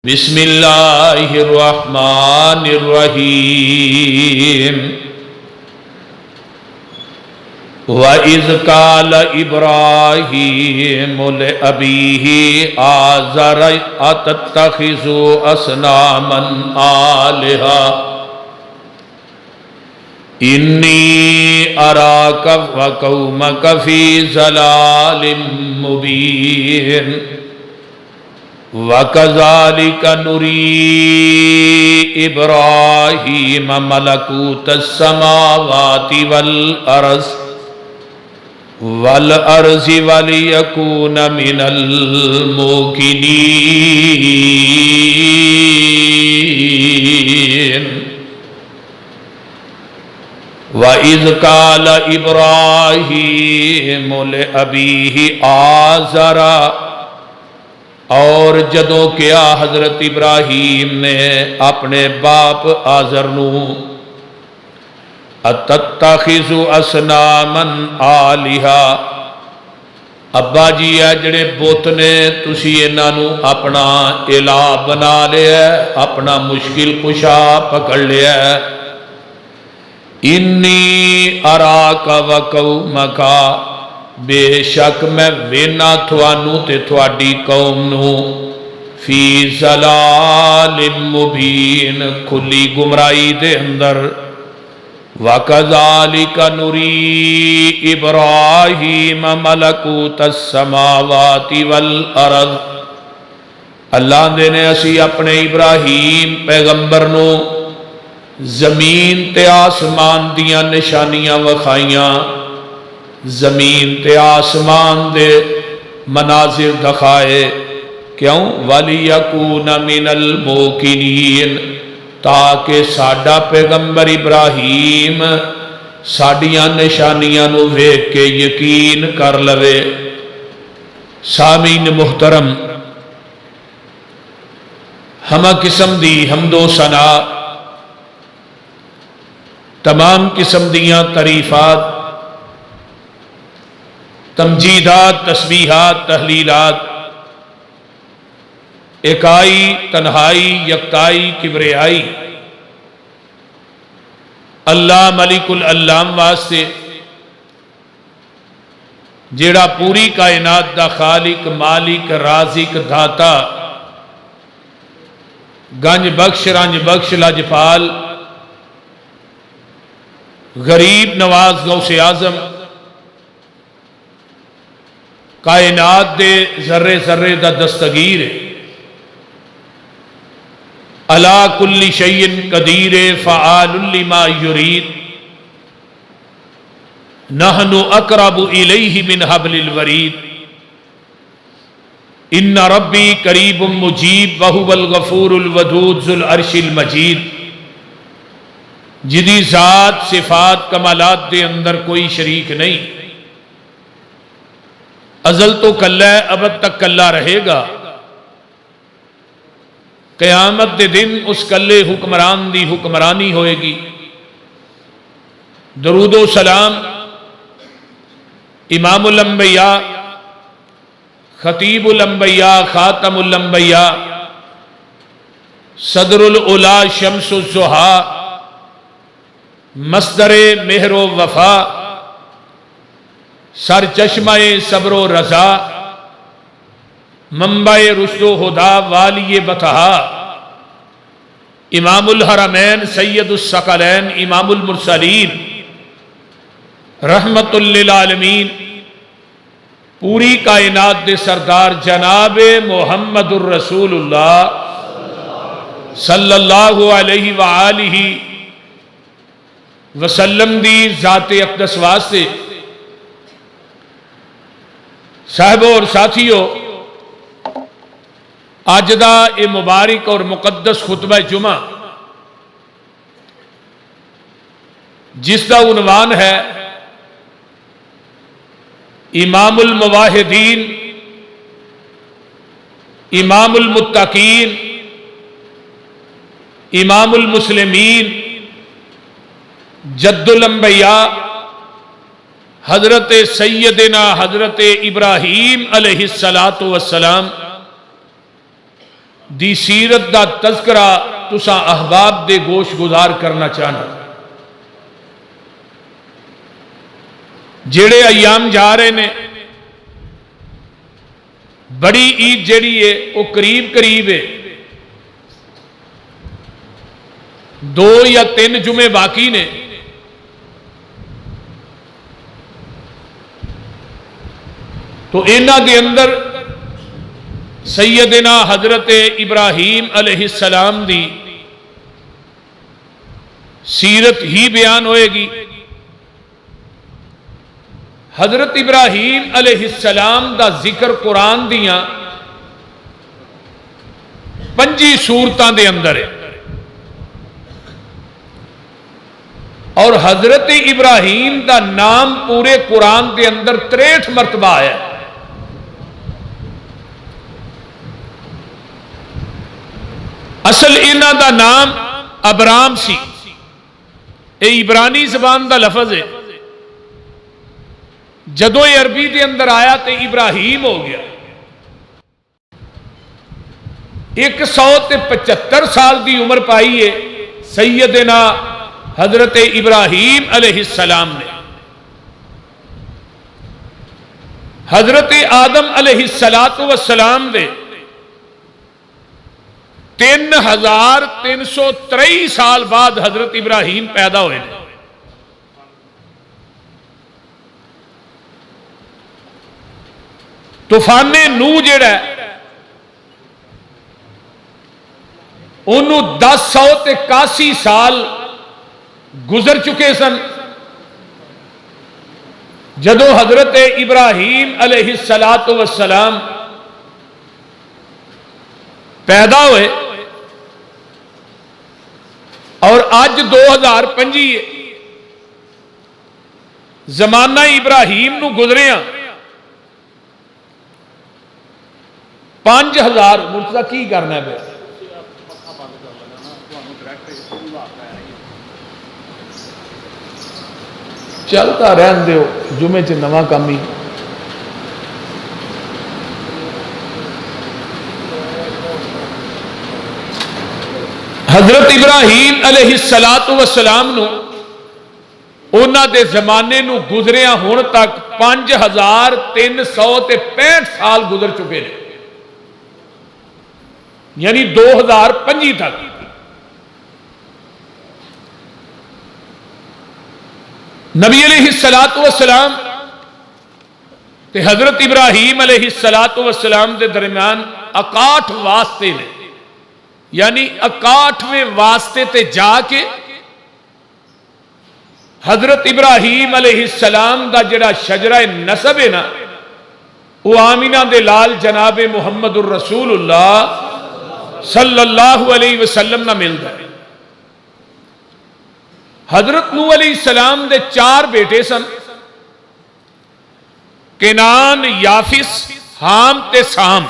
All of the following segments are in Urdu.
بسم اللہ الرحمن الرحیم وَإِذْ قَالَ إِبْرَاهِيمُ لِأَبِيهِ آزَرَ أَتَتَّخِذُ أَصْنَامًا آلِهَةً إِنِّي أَرَاكَ وَقَوْمَكَ فِي ضَلَالٍ مُبِينٍ وَكَذَلِكَ نُرِي إِبْرَاهِيمَ مَلَكُوتَ السَّمَاوَاتِ وَالْأَرْضِ وَلِيَكُونَ مِنَ الْمُوقِنِينَ وَإِذْ قَالَ إِبْرَاهِيمُ لِأَبِيهِ آزَرَ، اور جدوں کیا حضرت ابراہیم نے اپنے باپ آزر نو اتتخذ اصناما آلہا، ابا جی ہے جڑے بت نے تسی انہاں نو اپنا الہ بنا لیا ہے، اپنا مشکل کشا پکڑ لیا ہے۔ انی اراک وقومک، بے شک میں وینا تھوانو تے تھوڑی قوم نو فی ضلال مبین، کھلی گمرائی دے اندر۔ وَكَذَلِكَ نُرِي إِبْرَاهِيمَ مَلَكُوتَ السَّمَاوَاتِ وَالْأَرْضِ، اللہ نے اسی اپنے ابراہیم پیغمبر نو زمین تے آسمان دیاں نشانیاں وکھائیاں، زمین تے آسمان دے مناظر دکھائے، کیوں؟ وَلِيَكُونَ مِنَ الْمُوقِنِينَ، تاکہ ساڈا پیغمبر ابراہیم ساڈیاں نشانیاں نو ویکھ کے یقین کر لوے۔ سامعین محترم، ہمہ قسم دی حمد و ثنا، تمام قسم دیاں تعریفات، تمجیدات، تسبیحات، تحلیلات، اکائی، تنہائی، یکتائی، کبریائی اللہ ملک العلام واسطے، جیڑا پوری کائنات دا خالق، مالک، رازق، داتا، گنج بخش، رنج بخش، لجپال، غریب نواز، غوث اعظم، کائنات دے ذرے ذرے دا دستگیر، علی کل شیء قدیر، فعال لما یرید، نحن اقرب الیہ من حبل الورید، ان ربی قریب مجیب وہو الغفور الودود ذو العرش المجید، جدی ذات، صفات، کمالات دے اندر کوئی شریک نہیں، ازل تو کلہ ہے، ابد تک کلہ رہے گا، قیامت دے دن اس کلے حکمران دی حکمرانی ہوئے گی۔ درود و سلام امام الانبیاء، خطیب الانبیاء، خاتم الانبیاء، صدر العلا، شمس الضحیٰ، مصدر مہر و وفا، سر چشمہ صبر و رضا، منبع رشد و ہدا، والی بطحا، امام الحرمین، سید الثقلین، امام المرسلین، رحمت للعالمین، پوری کائنات دے سردار جناب محمد الرسول اللہ صلی اللہ علیہ وآلہ وسلم دی ذات اقدس واسطے، صاحبوں اور ساتھیوں، آج دا اے مبارک اور مقدس خطبہ جمعہ، جس دا عنوان ہے امام المواحدین، امام المتقین، امام المسلمین، جد الانبیاء، حضرت سیدنا حضرت ابراہیم علیہ السلام دی سیرت دا تذکرہ تساں احباب دے گوش گزار کرنا چاہنا۔ جڑے ایام جا رہے نے، بڑی عید جڑی ہے وہ قریب قریب ہے، 2 یا 3 جمعے باقی نے۔ تو انہاں دے اندر سیدنا حضرت ابراہیم علیہ السلام دی سیرت ہی بیان ہوئے گی۔ حضرت ابراہیم علیہ السلام دا ذکر قرآن دیاں 5 سورتاں دے اندر ہے، اور حضرت ابراہیم دا نام پورے قرآن دے اندر 63 مرتبہ ہے۔ اصل انہاں دا نام ابرام سی، اے عبرانی زبان دا لفظ ہے، جدو یہ عربی دے اندر آیا تے ابراہیم ہو گیا۔ 175 سال دی عمر پائی ہے سیدنا حضرت ابراہیم علیہ السلام نے۔ حضرت آدم علیہ السلام دے 3323 سال بعد حضرت ابراہیم پیدا ہوئے۔ طوفان نو جڑا ہے انہوں 1081 سال گزر چکے سن جدو حضرت ابراہیم علیہ السلام پیدا ہوئے، اور آج 2025 زمانہ ابراہیم نو گزریاں 5000 مرتضی کی کرنا ہے بے چلتا رہن دیو، جمعے چ نواں کام ہی۔ حضرت ابراہیم علیہ السلام نو اونا دے زمانے نو گزریاں ہون تک 5365 سال گزر چکے ہیں، یعنی 2025 تک۔ نبی علیہ السلام تے حضرت ابراہیم علیہ السلام دے درمیان 61 واسطے نے، یعنی 61ویں واسطے تے جا کے حضرت ابراہیم علیہ السلام دا جڑا شجرہ نسب ہے نا، وہ آمینہ دے لال جناب محمد الرسول اللہ صلی اللہ علیہ وسلم نہ ملتا ہے۔ حضرت نوح علیہ السلام دے 4 بیٹے سن، کنان، یافس، حام تے سام۔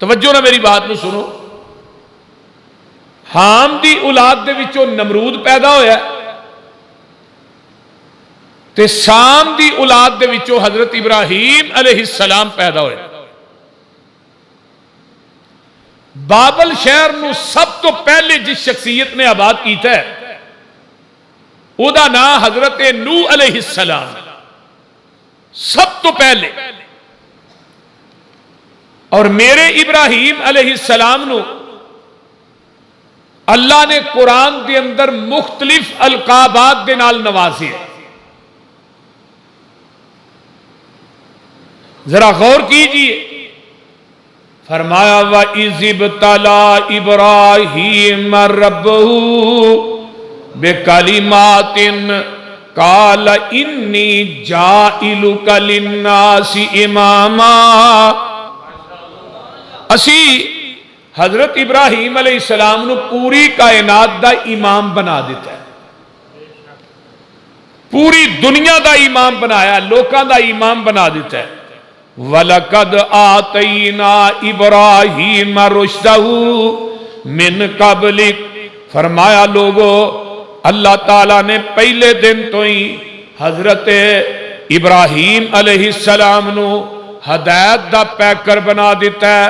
توجہ نہ میری بات نو سنو، حام دی اولاد دے وچوں نمرود پیدا ہویا ہے، تے سام دی اولاد دے وچوں حضرت ابراہیم علیہ السلام پیدا ہوئے۔ بابل شہر نو سب تو پہلے جس شخصیت نے آباد کیتا ہے او دا نام حضرت نوح علیہ السلام، سب تو پہلے۔ اور میرے ابراہیم علیہ السلام نو اللہ نے قرآن دے اندر مختلف القابات دے نال نوازے۔ ذرا غور کیجئے، فرمایا وَإِذِ ابْتَلَى إِبْرَاهِيمَ رَبُّهُ بِكَلِمَاتٍ قَالَ إِنِّي جَاعِلُكَ لِلنَّاسِ إِمَامًا۔ اسی حضرت ابراہیم علیہ السلام نے پوری کائنات دا امام بنا دیتا ہے، پوری دنیا دا امام بنایا، لوکاں دا امام بنا دیتا ہے۔ وَلَقَدْ آتَيْنَا إِبْرَاهِيمَ رُشْدَهُ مِنْ قَبْلِكَ، فرمایا لوگو اللہ تعالیٰ نے پہلے دن تو ہی حضرت ابراہیم علیہ السلام نو ہدایت دا پیکر بنا دیتا ہے۔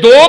2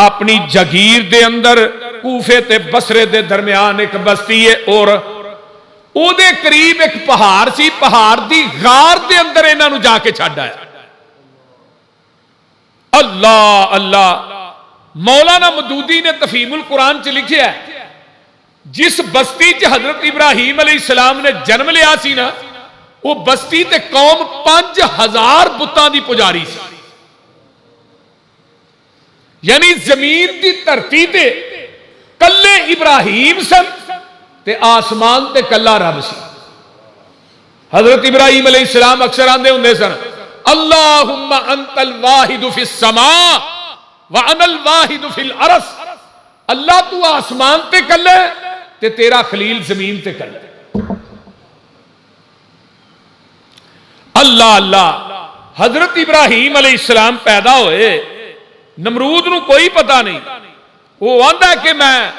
اپنی جگیر دے اندر کوفے تے بصرے دے درمیان ایک بستی ہے اور او دے قریب ایک پہاڑ سی پہاڑ دی غار دے اندر انہاں نو جا کے چھڈ آیا اللہ اللہ مولانا مودودی نے تفہیم القرآن چ لکھیا ہے جس بستی چ حضرت ابراہیم علیہ السلام نے جنم لیا سی نا وہ بستی تے قوم 5000 بتاں دی پجاری سی یعنی زمین دی دھرتی تے کلے ابراہیم سن تے آسمان تے کلا رب سی حضرت ابراہیم علیہ السلام اکثر آندے ہوندے سن اللہم انت الواحد فی السماء وانا الواحد فی الارض اللہ تو آسمان تے کلے تے تیرا خلیل زمین تے کلے اللہ اللہ حضرت ابراہیم علیہ السلام پیدا ہوئے نمرود نو کوئی پتہ نہیں وہ آندا کہ میں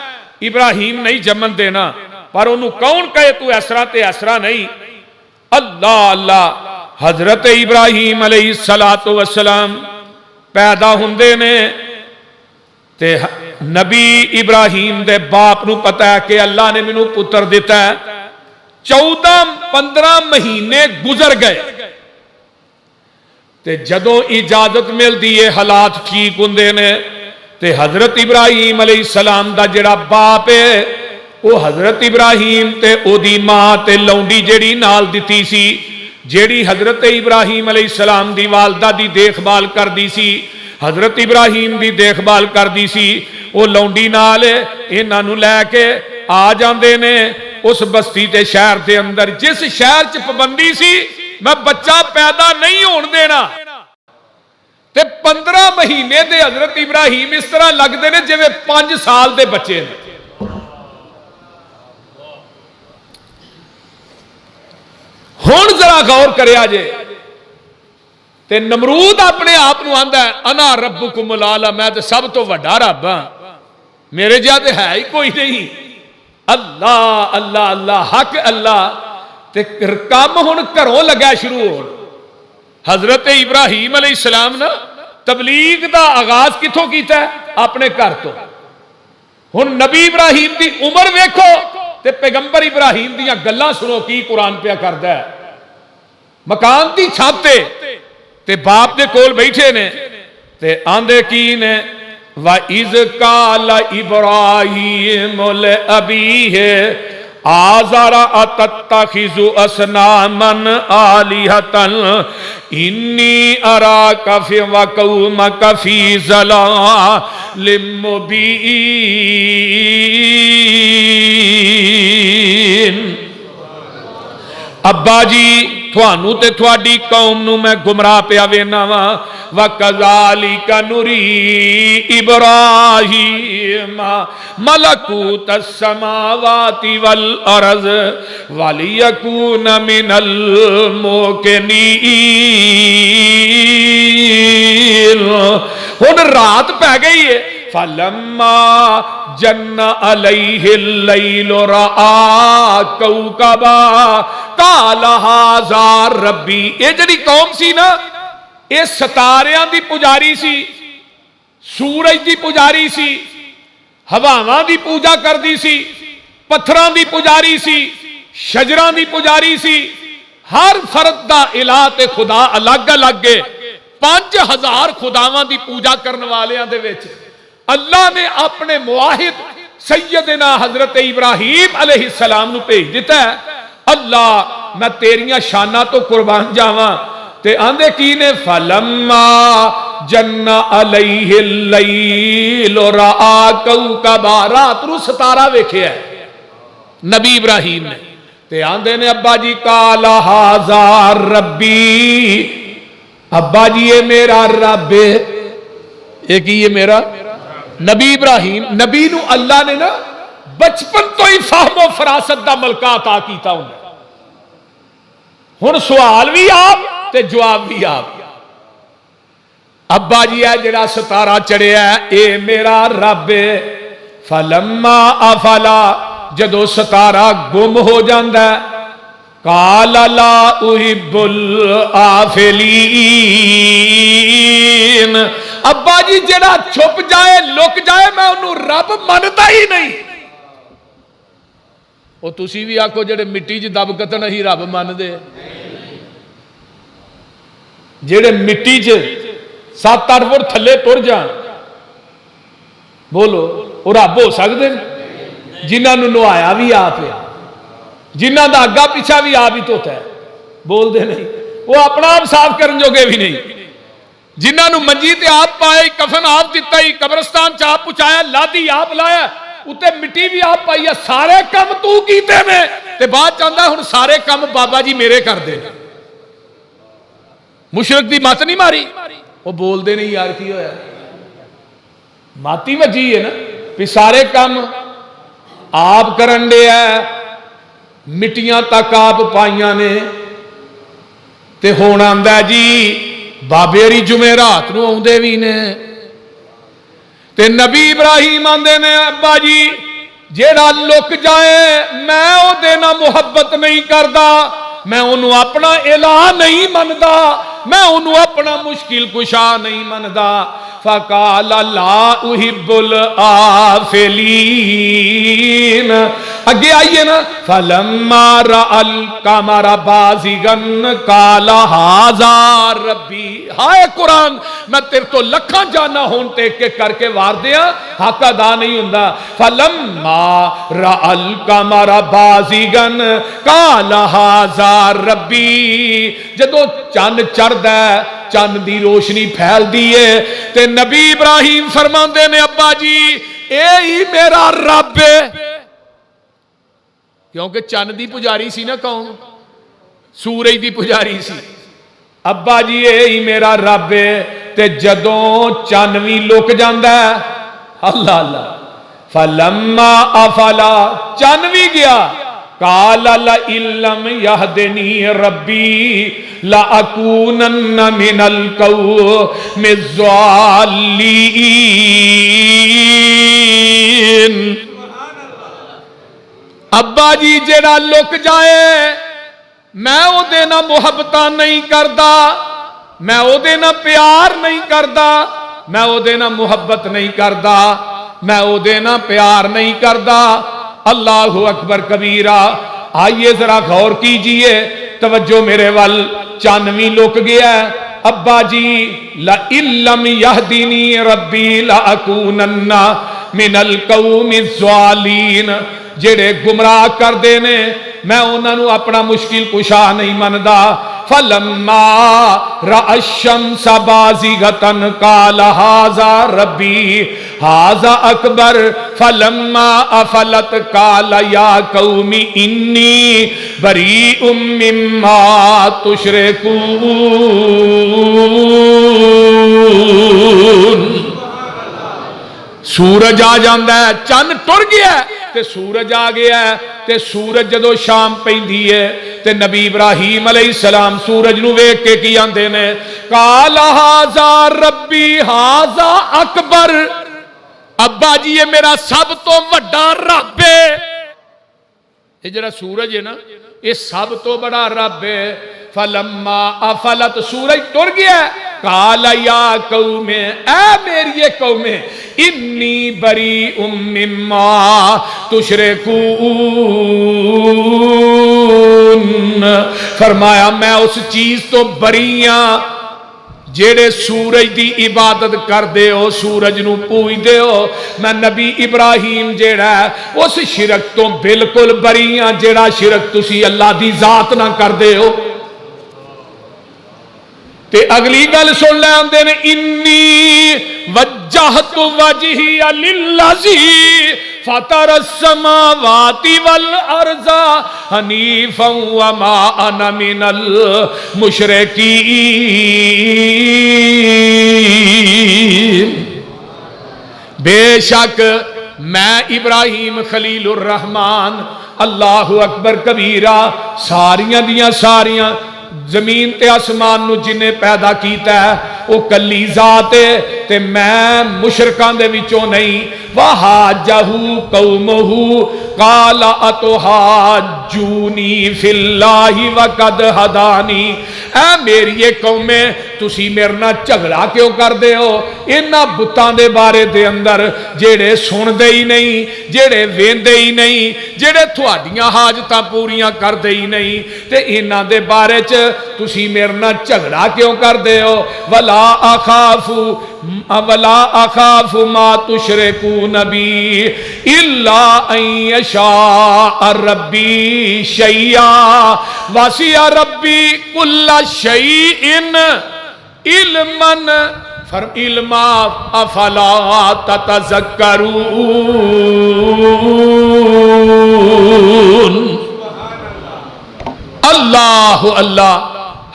ابراہیم نہیں جمن دینا پر انہوں کون کہے تو ایسرا تے ایسرا نہیں اللہ اللہ حضرت ابراہیم علیہ السلام پیدا ہوندے نے تے نبی ابراہیم دے باپ نو پتہ ہے کہ اللہ نے مینوں پتر دیتا ہے 14-15 مہینے گزر گئے تے جدوں اجازت مل دیئے حالات ٹھیک ہوندے نے تے حضرت ابراہیم علیہ السلام دا جڑا باپ ہے وہ حضرت ابراہیم تے او دی ماں تے لونڈی جڑی نال دتی سی جیڑی حضرت ابراہیم علیہ السلام دی والدہ دی دیکھ بھال کر دی سی حضرت ابراہیم دی دیکھ بھال کر دی سی وہ لونڈی نال انہاں نو لے کے آ جاندے نے اس بستی تے شہر دے اندر جس شہر چ پابندی سی میں بچہ پیدا نہیں ہون دینا تے 15 مہینے دے حضرت ابراہیم اس طرح لگتے ہیں جویں 5 سال دے بچے نے ہن ذرا غور کریا جے تے نمرود اپنے آپ نو آندا ہے انا ربکم الاعلی میں تے سب تو وڈا رب ہاں میرے جا تے ہے ہی کوئی نہیں اللہ اللہ اللہ حق اللہ تے کام ہن گھروں لگا شروع ہو حضرت ابراہیم علیہ السلام نا تبلیغ دا آغاز کتھوں کیتا ہے اپنے گھر تو ہن نبی ابراہیم دی عمر ویکھو تے پیغمبر ابراہیم دیاں گلاں سنو کی قرآن پیا کردا ہے مکان دی چھت تے باپ دے کول بیٹھے نے تے آندے کی نے وَإِذْ قَالَ إِبْرَاهِيمُ لِأَبِيهِ آزَرَ أَتَتَّخِذُ أَصْنَامًا آلِهَةً إِنِّي أَرَاكَ وَقَوْمَكَ فِي ضَلَالٍ مُبِينٍ ابا جی تھانوں تے تھوڑی قوم نو میں گمراہ پیا وینا وا وَكَذَلِكَ نُرِي إِبْرَاهِيمَ مَلَكُوتَ السَّمَاوَاتِ وَالْأَرْضِ وَلِيَكُونَ مِنَ الْمُوقِنِينَ ہن رات پہ گئی ہے فَلَمَّا جَنَّ عَلَيْهِ اللَّيْلُ رَآ كَوْكَبًا قَالَ هَذَا رَبِّي یہ جڑی قوم سی نا یہ ستاریاں دی پجاری سی سورج دی پجاری سی ہواواں دی پوجا کردی سی پتھراں دی پجاری سی شجراں دی پجاری سی ہر فرد دا الہ تے خدا الگ الگ ہے 5000 خداواں دی پوجا کرن والیاں دے وچ اللہ نے اپنے مواحد سیدنا حضرت ابراہیم علیہ السلام نو بھیج دیتا ہے اللہ میں تیریاں شانہ تو قربان جاواں تے آندے کی نے فَلَمَّا جَنَّ عَلَيْهِ اللَّيْلُ رَآ كَوْكَبًا رات نو ستارہ ویکھیا ہے نبی ابراہیم نے تے آندے نے ابا جی قَالَ هَذَا رَبِّي ابا جی یہ میرا رب ہے ایک یہ میرا نبی ابراہیم نبی نو اللہ نے نا بچپن تو ہی فہم و فراست دا ملکہ عطا کیتا ہوں ہن سوال بھی آپ تے جواب بھی آپ ابا جی ہے جڑا ستارہ چڑھیا ہے اے میرا رب فلما افلا جدو ستارہ گم ہو جاندا ہے قال لا احب الافلین ابا جی جڑا چھپ جائے لک جائے میں انہوں رب منتا ہی نہیں. وہ تسی بھی آکھو جڑے مٹی چ دب کتن ہی رب من دے, جڑے مٹی چ 7-8 فٹ تھلے تر جان بولو وہ رب ہو سکتے ہیں؟ جنہاں نو نوایا بھی آپ ہے, جنہاں دا اگا پیچھا بھی آپ ہی دھوتا ہے, بول دے نہیں, وہ اپنا آپ صاف کرن جوگے بھی نہیں. جنہاں نو منجی تے آپ پائے, کفن آپ دتا ہی, قبرستان چ آپ پہنچایا, لادی آپ لایا, اتے مٹی بھی آپ پائی ہے, سارے کم تو کیتے میں تے بعد چاہتا ہن سارے کم بابا جی میرے کر دے. مشرک دی مت نہیں ماری, وہ بول دے نہیں یار کی ہویا, ماتی وجی ہے نا بھی سارے کم آپ کرن دے ہے, مٹیاں تک آپ پائیاں نے تے ہونا آندا جی بابے ری جمعرات نو آندے وی نے تے نبی ابراہیم آندے نے ابا جی جیڑا لک جائے میں او دے نہ محبت نہیں کردا, میں انہوں اپنا الہ نہیں مندا, میں انہوں اپنا مشکل کشا نہیں مندا. فقال لا احب الآفلین. اگے آئیے نا فلما رأى القمر بازغا قال ھذا ربی. ہائے قرآن میں تیرے تو لکھاں جانا ہون تے کے کر کے وار دیاں حق ادا نہیں ہوندا. فلما رأى القمر بازغا قال ھذا ربی. جدو چند چڑھدا ہے, چند دی روشنی پھیل دیئے تے نبی ابراہیم فرماندے نے ابا جی اے ہی میرا رب ہے, کیونکہ چند دی پجاری سی نا قوم, سورج دی پجاری سی. ابا جی اے ہی میرا رب ہے. تے جدوں چند وی لک جاندا ہے, اللہ اللہ, فلما افلا چند وی گیا, قال لئن لم يهدني ربي لأكونن من القوم الضالين. ابا جی جڑا لک جائے میں او دے نہ محبتاں نہیں کردا, میں او دے نہ پیار نہیں کردا, میں او دے نہ محبت نہیں کردا, میں او دے نہ پیار نہیں کردا. اللہ اکبر کبیرہ. آئیے ذرا غور کیجئے, توجہ میرے وال. چانوی لک گیا ہے. ابا جی لئن لم یہدینی ربی لأکونن من القوم الضالین. جڑے گمراہ کر دینے میں انہاں نو اپنا مشکل کشا نہیں مندا. فلما رأى الشمس بازغة قال ھذا ربی ھذا اکبر. فلما افلت قال یا قوم انی بریء مما تشرکون. سورج آ جاندا ہے, چند ٹر گیا تے سورج آ گیا ہے. تے سورج جدو شام پیندی ہے تے نبی ابراہیم علیہ السلام سورج نو ویکھ کے کی آندے نے, قال ھذا ربی ھذا اکبر. ابا جی یہ میرا سب تو بڑا رب ہے. یہ جڑا سورج ہے نا یہ سب تو بڑا رب ہے. فلما افلت سورج ٹر گیا, قال یا قوم اے میری قوم انی بریء مما تشرکون. فرمایا میں اس چیز تو بری ہاں جیڑے سورج دی عبادت کر دے ہو, سورج نو پوج دے ہو. میں نبی ابراہیم جیڑا ہے اس شرک تو بالکل بری ہاں جیڑا شرک تسی اللہ دی ذات نہ کر دے ہو. تے اگلی گل سن لے آندے نے انی وجہت وجہی للذی فطر السماوات والارض حنیفا وما انا من المشرکین. بے شک میں ابراہیم خلیل الرحمن اللہ اکبر کبیرہ ساریاں دیاں ساریاں زمین تے آسمان نو جنہیں پیدا کیتا ہے وہ کلی ذات ہے. تے میں مشرکاں دے وچوں نہیں. وحاجہ قومہ قال اتحاجونی فی اللہ وقد ہدانی. اے میری قومیں تسی میرے نال جھگڑا کیوں کر دے ہو انہاں بتاں دے بارے دے اندر جڑے سن دے ہی نہیں, جڑے ویندے ہی نہیں, جڑے تہاڈیاں حاجتاں پوریاں کر دے ہی نہیں, تے انہاں دے بارے چ تسی میرے نال جھگڑا کیوں کر دے ہو. ولا اخاف ما تشركون بی الا ان یشاء ربی شیئا وسع ربی کل شیء علما علما افلا تتذکرون. اللہ اللہ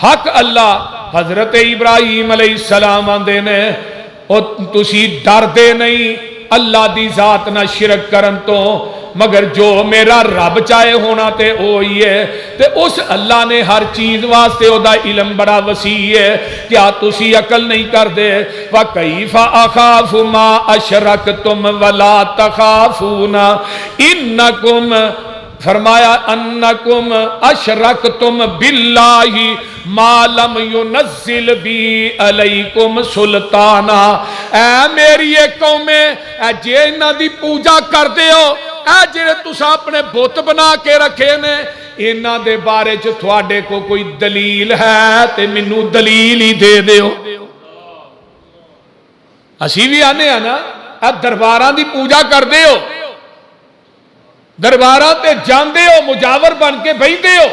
حق اللہ. حضرت ابراہیم علیہ السلام آندے نے او تسی ڈر دے نہیں اللہ دی ذات نہ شرک کرن تو, مگر جو میرا رب چاہے ہونا تے وہی ہے. تے اس اللہ نے ہر چیز واسطے او دا علم بڑا وسیع ہے. کیا تسی عقل نہیں کر دے. وَكَيْفَ أَخَافُ مَا أَشْرَكْتُمْ وَلَا تَخَافُونَ إِنَّكُمْ فرمایا انکم اشرکتم باللہ ما لم ینزل بی علیکم سلطانا. اے میری قومیں اے جے انہاں دی پوجا کر دے ہو, اے جڑے تساں اپنے بت بنا کے رکھے نے انہاں دے بارے چ تھوڑے کو کوئی دلیل ہے تے مینوں دلیل ہی دے دیو. اسی بھی آنے ہیں نا اے درباراں دی پوجا کر دے ہو, درباراں تے جاندے ہو, مجاور بن کے بہندے ہو,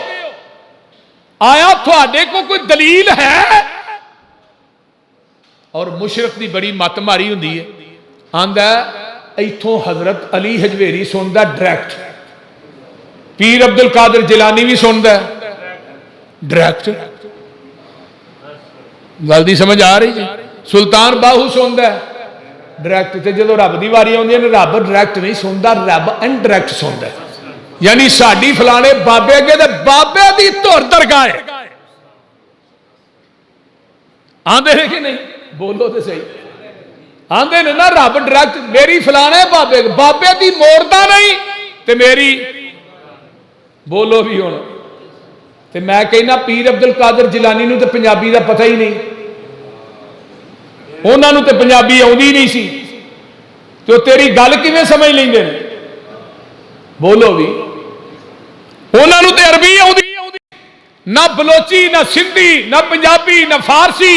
آیا تھوڑے کو کوئی دلیل ہے. اور مشرک دی بڑی مت ماری ہوندی ہے, آندا ایتھوں حضرت علی حجویری سندا ڈائریکٹ, پیر عبد القادر جیلانی بھی سندا ڈائریکٹ. گل دی سمجھ آ رہی جی. سلطان باہو سندا ڈائریکٹ. تے جدوں رب دی واری آندی ہے رب ڈائریکٹ نہیں سندا, رب انڈائریکٹ سندا. یعنی ساڈی فلانے بابے اگے تے بابے دی دھر درگاہ ہے. آندے نے کہ نہیں بولو تے صحیح. آندے نے نا رب ڈائریکٹ میری فلانے بابے بابے دی موڑدا نہیں تے میری بولو بھی ہونا. تے میں کہنا پیر عبد القادر جیلانی نو تے پنجابی دا پتہ ہی نہیں, انہاں نو تے پنجابی آؤندی نہیں سی, تو تیری گل کیویں سمجھ لیندے نے بولو بھی. انہاں نو تے عربی آؤندی نہ بلوچی نہ سندھی نہ پنجابی نہ فارسی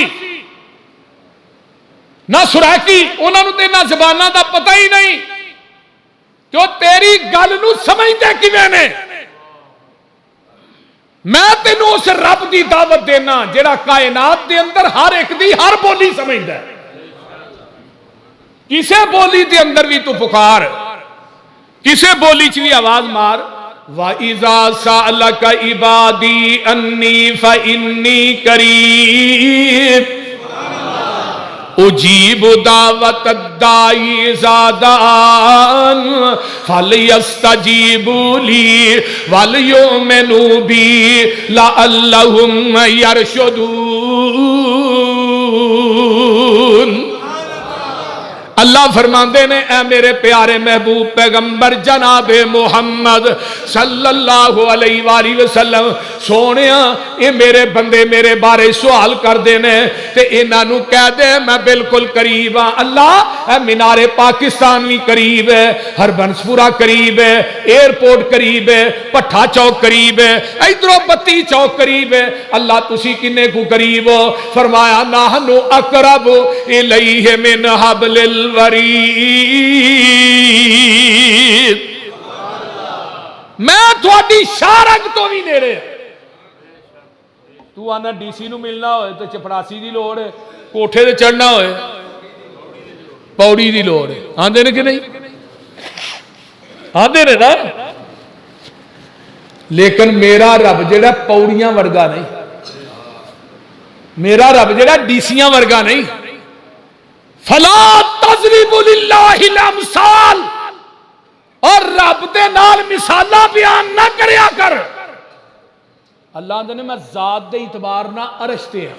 نہ سرائکی, انہاں نو تے نہ زباناں دا پتہ ہی نہیں, جو تیری گل نو سمجھدے کیویں نے. میں تینوں اس رب دی دعوت دینا جڑا کائنات دے اندر ہر ایک دی ہر بولی سمجھدا ہے. کسے بولی دے اندر بھی تو پکار, کسے بولی چ بھی آواز مار. وَإِذَا سَأَلَكَ عِبَادِي أَنِّي فَإِنِّي قَرِيبٌ أُجِيبُ دَعْوَةَ الدَّاعِ إِذَا دَعَانِ فَلْيَسْتَجِيبُوا لِي وَلْيُؤْمِنُوا بِي لَعَلَّهُمْ يَرْشُدُونَ. اللہ فرماندے نے اے میرے پیارے محبوب پیغمبر جناب محمد صلی اللہ علیہ وآلہ وسلم سونیا, یہ میرے بندے میرے بارے سوال کر دینے تے انہاں نو کہہ دے میں بالکل قریب ہاں. اللہ اے مینار پاکستان بھی قریب ہے, ہربنسپورہ قریب ہے, ایئرپورٹ قریب ہے, پٹھا چوک قریب ہے, ادھروں بتی چوک قریب ہے. اللہ تسی کنے کو قریب ہو. فرمایا نحنو اقرب الیہ من حبل الورید. میں تھوڑی شارک تو بھی نیڑے. تو آنا ڈی سی نو ملنا ہوئے تو چپڑاسی دی لوڑ ہے, کوٹھے دے چڑھنا ہوئے پوڑی دی لوڑ ہے. آندے نے کہ نہیں آندے نے نا. لیکن میرا رب جڑا پوڑیاں ورگا نہیں, میرا رب جڑا ڈیسیاں ورگا نہیں. فلا تضرب للہ الامثال, اور رب دے نال مثالاں بیان نہ کریا کر. اللہ نے میں ذات دے اعتبار نہ عرش تے ہاں.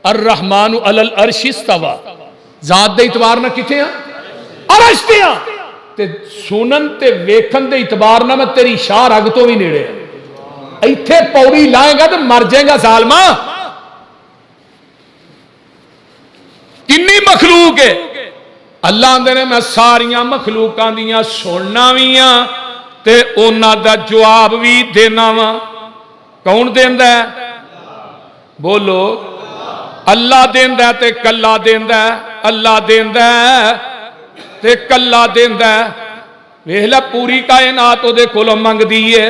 الرحمن علی العرش استوى, ذات دے اعتبار نہ کتنے ہاں عرش تے ہاں تے سنن تے ویکھن دے اعتبار نہ میں تیری شاہ رگ تو بھی نیڑے ایتھے پوڑی لائے گا تو مر جائے گا ظالما کنی مخلوق ہے اللہ آندے نے میں ساریاں مخلوقاں دیاں سننا بھی ہاں تے انہاں دا جواب بھی دینا وا کون دیندا ہے بولو اللہ دیندا ہے تے کلا دیندا ہے اللہ دیندا ہے تے کلا دیندا ہے ویکھ لے پوری کائنات او دے کولوں منگدی ہے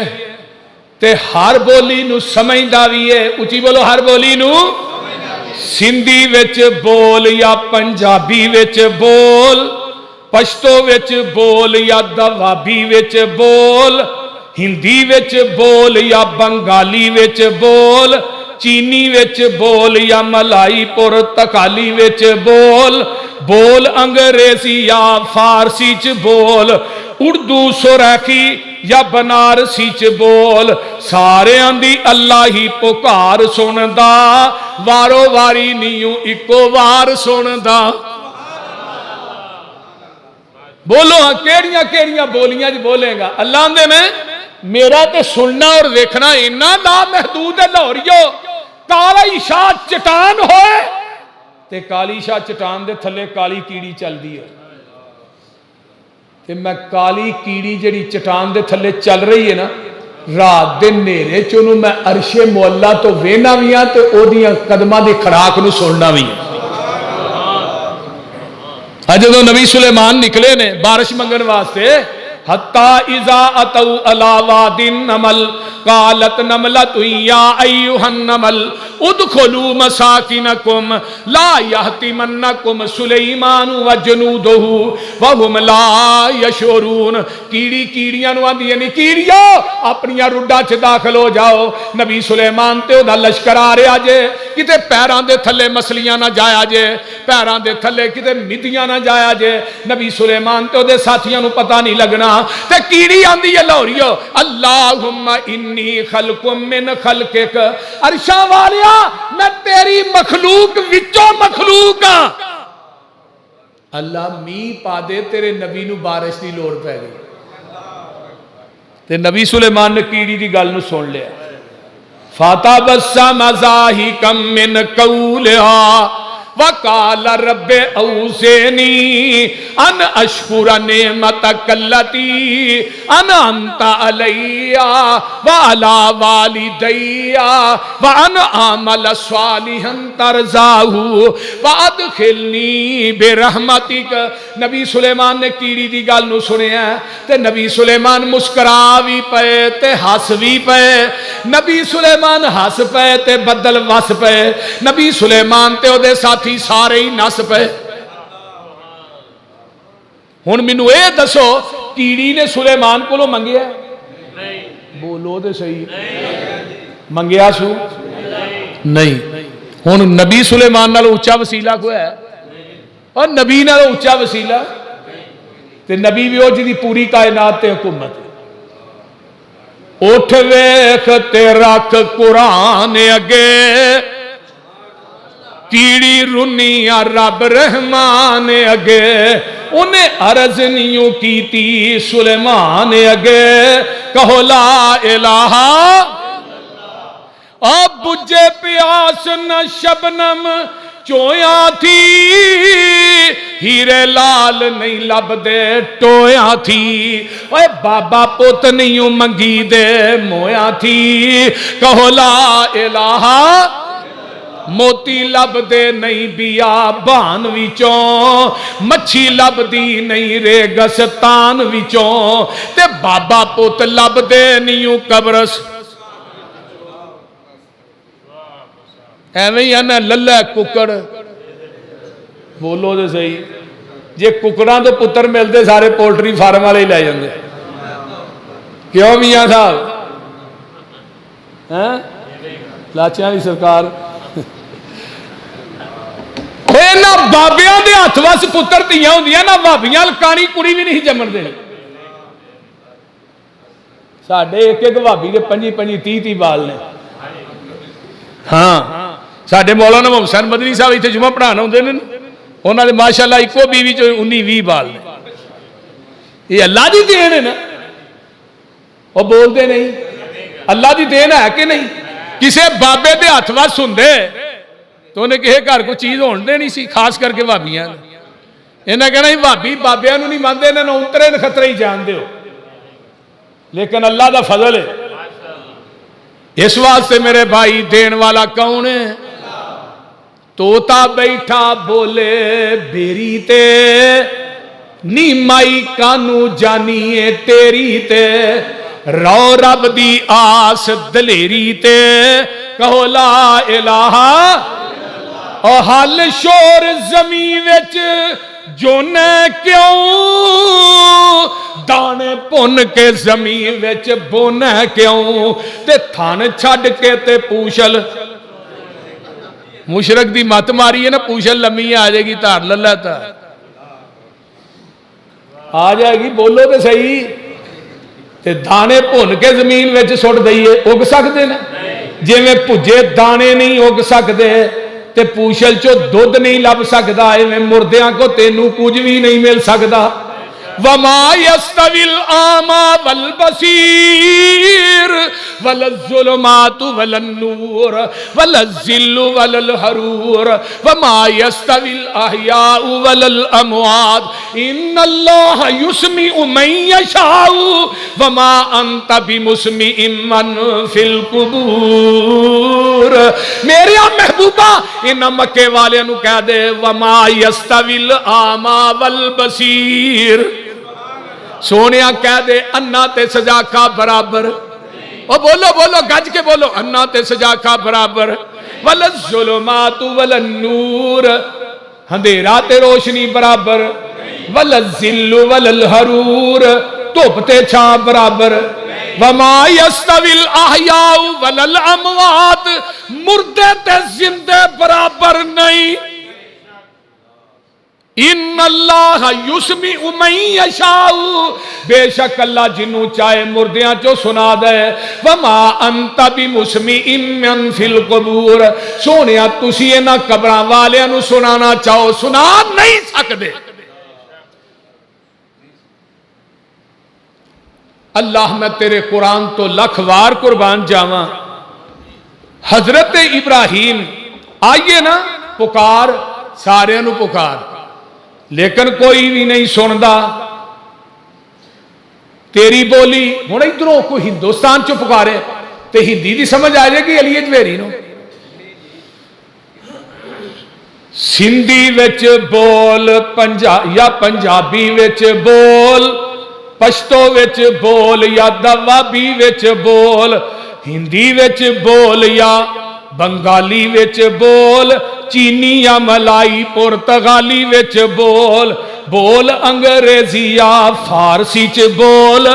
تے ہر بولی نو سمجھدا وی ہے اچھی بولو ہر بولی نو سندھی وچ بول یا پنجابی وچ بول پشتو وچ بول یا دوابی وچ بول ہندی وچ بول یا بنگالی وچ بول چینی وچ بول یا ملائی پرتگالی وچ بول بول انگریزی یا فارسی چ بول اردو سرخی یا بنارسی چ بول سارے دی اللہ ہی پکار سندا وارو واری نیوں اکو وار سندا بولو ہاں کیڑیاں کیڑیاں بولیاں جی بولے گا اللہ اندے میں میرا تے سننا اور دیکھنا اتنا لا محدود ہے لاہوریو کالی شاہ چٹان ہوئے تے کالی شاہ چٹان دے تھلے کالی کیڑی چل دی ہے تے میں کالی کیڑی جڑی چٹان دے تھلے چل رہی ہے نا رات دے نیرے چونوں میں عرش مولا تو وینا بھی ہاں تے او دیاں قدماں دی کھڑاک نو سننا بھی ہاں جدو نبی سلیمان نکلے نے بارش منگن واسطے حتی اذا اتو علی واد النمل قالت نملۃ یا ایھا النمل ادخلوا مساکنکم لا یحطمنکم سلیمان وجنودہ وهم لا یشعرون کیڑی کیڑیاں نو آندی نہیں کیڑیو اپنی رڈا چ داخل ہو جاؤ نبی سلیمان تے او دا لشکر آ رہا جے کتے پیراں دے تھلے مسلیاں نہ جایا جے پیراں دے تھلے کتے مدیاں نہ جایا جے نبی سلیمان تے او دے ساتھیاں نو پتہ نہیں لگنا تے کیڑی آندی ہے لاہوریو اللہم انی خلق من خلقک عرشاں والیا میں تیری مخلوق وچوں مخلوق ہاں اللہ می پا دے تیرے نبی نو بارش دی لوڑ پہ گئی تے نبی سلیمان نے کیڑی دی گل نو سن لیا فَتَبَسَّمَ ضَاحِكًا مِّن قَوْلِهَا وَقَالَ رَبِّ أَوْزِعْنِي أَنْ أَشْكُرَ نِعْمَتَكَ الَّتِي أَنْعَمْتَ عَلَيَّ وَعَلَى وَالِدَيَّ وَأَنْ أَعْمَلَ صَالِحًا تَرْضَاهُ وَأَدْخِلْنِي بِرَحْمَتِكَ نبی سلیمان نے کیڑی دی گل نو سنیا تے نبی سلیمان مسکرا بھی پئے تے ہس بھی پئے نبی سلیمان ہس پئے تے بدل وس پئے نبی سلیمان تے او دے ساتھی سارے ہی نس پے ہن مینوں اے دسو کیڑی نے سلیمان کولو منگیا بولو تے صحیح منگیا سو نہیں ہن نبی سلیمان نال اونچا وسیلہ کوئی ہے اور نبی نال اونچا وسیلہ تے نبی بھی او جی پوری کائنات تے حکومت اٹھ ویکھ تے رکھ قرآن اگے کیڑی رنی رب رحمان اگے انہیں عرض نیوں کیتی سلیمان اگے کہو لا الہ اب بجے پیاس نہ شبنم چویاں تھی ہیرے لال نہیں لب دے ٹویاں تھی اوے بابا پوت نہیں منگی دے مویاں تھی کہو لا الہ موتی لب دے نہیں بیا بان وچوں مچھی لب دی نہیں ریگستان وچوں تے بابا پوت لب دے نیوں قبرس ایویں یا نا للہ ککڑ بولو دے صحیح جے ککڑاں تو پتر ملتے سارے پولٹری فارم والے ہی لے جاندے کیوں میاں صاحب لاچیاں دی سرکار نہ بابیاں دے ہاتھ وس پتر تیاں ہوندیاں نہ بابیاں لکانی کڑی بھی نہیں جمن دے ساڈے ایک ایک بھابی دے 25-30 بال نے ہاں ساڈے مولانا محمد حسین مدنی صاحب ایتھے جمعہ پڑھانا ہوندے نے انہوں نے ماشاءاللہ ایکو بیوی جو 19-20 بال نے. یہ اللہ دی دین ہے نا. وہ بولتے نہیں اللہ دی دین ہے کہ نہیں. کسے بابے دے ہاتھ وس ہوندے تو انہیں کہے گھر کو چیز ہون دے نہیں سی, خاص کر کے بھابیاں. انہیں کہنا ہی بھابی بابیاں نو نہیں مانتے, انہیں اترے خطرے ہی جان دے ہو. لیکن اللہ دا فضل ہے. اس واسطے میرے بھائی دین والا کون ہے؟ توتا بیٹھا بولے بیری تے, نی مائی کانو جانیے تیری تے, رو رب دی آس دلیری تے, کہو لا الہ. اور حال شور زمین وچ جونے کیوں, دانے پن کے زمین وچ بونے کیوں, تے تھان چھڑ کے تے پوشل. مشرک دی مت ماری ہے نا, پوشل لمی آ جائے گی تار للاتا آ جائے گی. بولو تے صحیح. تے دانے بھن کے زمین وچ سٹ دئیے, اگ سکتے ہیں؟ جی میں بھجے دانے نہیں اگ سکتے تے پوشل چو دودھ نہیں لب سکتا, ایویں مردیاں کو تینوں کچھ بھی نہیں مل سکتا. وما يستوي الأعمى والبصير ولا الظلمات ولا النور ولا الظل ولا الحرور وما يستوي الأحياء ولا الأموات إن الله يسمع من يشاء وما أنت بمسمع من في القبور. میرے محبوبہ ان مکے والے نو کہہ دے وما يستوي الأعمى والبصير. سونیا کہہ دے انا تے سجاکا برابر. او بولو بولو گج کے بولو, انا تے سجاکا برابر. ولا الظلمات ولا النور, اندھیرا تے روشنی برابر. ولا الظل ولا الحرور, دھوپ تے چھاں برابر. وما يستوي الاحياء ولا الاموات, مردے تے زندے برابر نہیں. ان اللہ یسمع من یشاء, بے شک اللہ جنوں چاہے مردیاں چو سنا دے. وما انت بمسمع من فی القبور, سونیا تسی انہاں قبراں والیاں نو سنانا چاہو سنا نہیں سکدے. اللہ میں تیرے قرآن تو لکھ وار قربان جاواں. حضرت ابراہیم آئیے نا پکار, سارے نو پکار, لیکن کوئی بھی نہیں سندا. تیری بولی ہوں ادھروں کوئی ہندوستان چ پکارے تے ہندی دی سمجھ آ جائے گی علی اجمیری نو. سندھی وچ بول یا پنجابی وچ بول, پشتو وچ بول یا دوابی وچ بول, ہندی وچ بول یا بنگالی وچ بول, چینی یا ملائی پرتگالی وچ بول, بول انگریزی یا فارسی چ بول,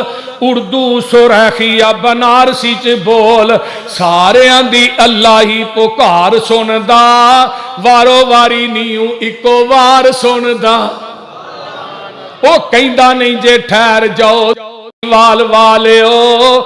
اردو سرخی یا بنارسی چ بول, سارے دی اللہ ہی پکار سندا, وارو واری نیوں اکو وار سندا. او کہندا نہیں جے ٹھہر جاؤ وال والے ہو,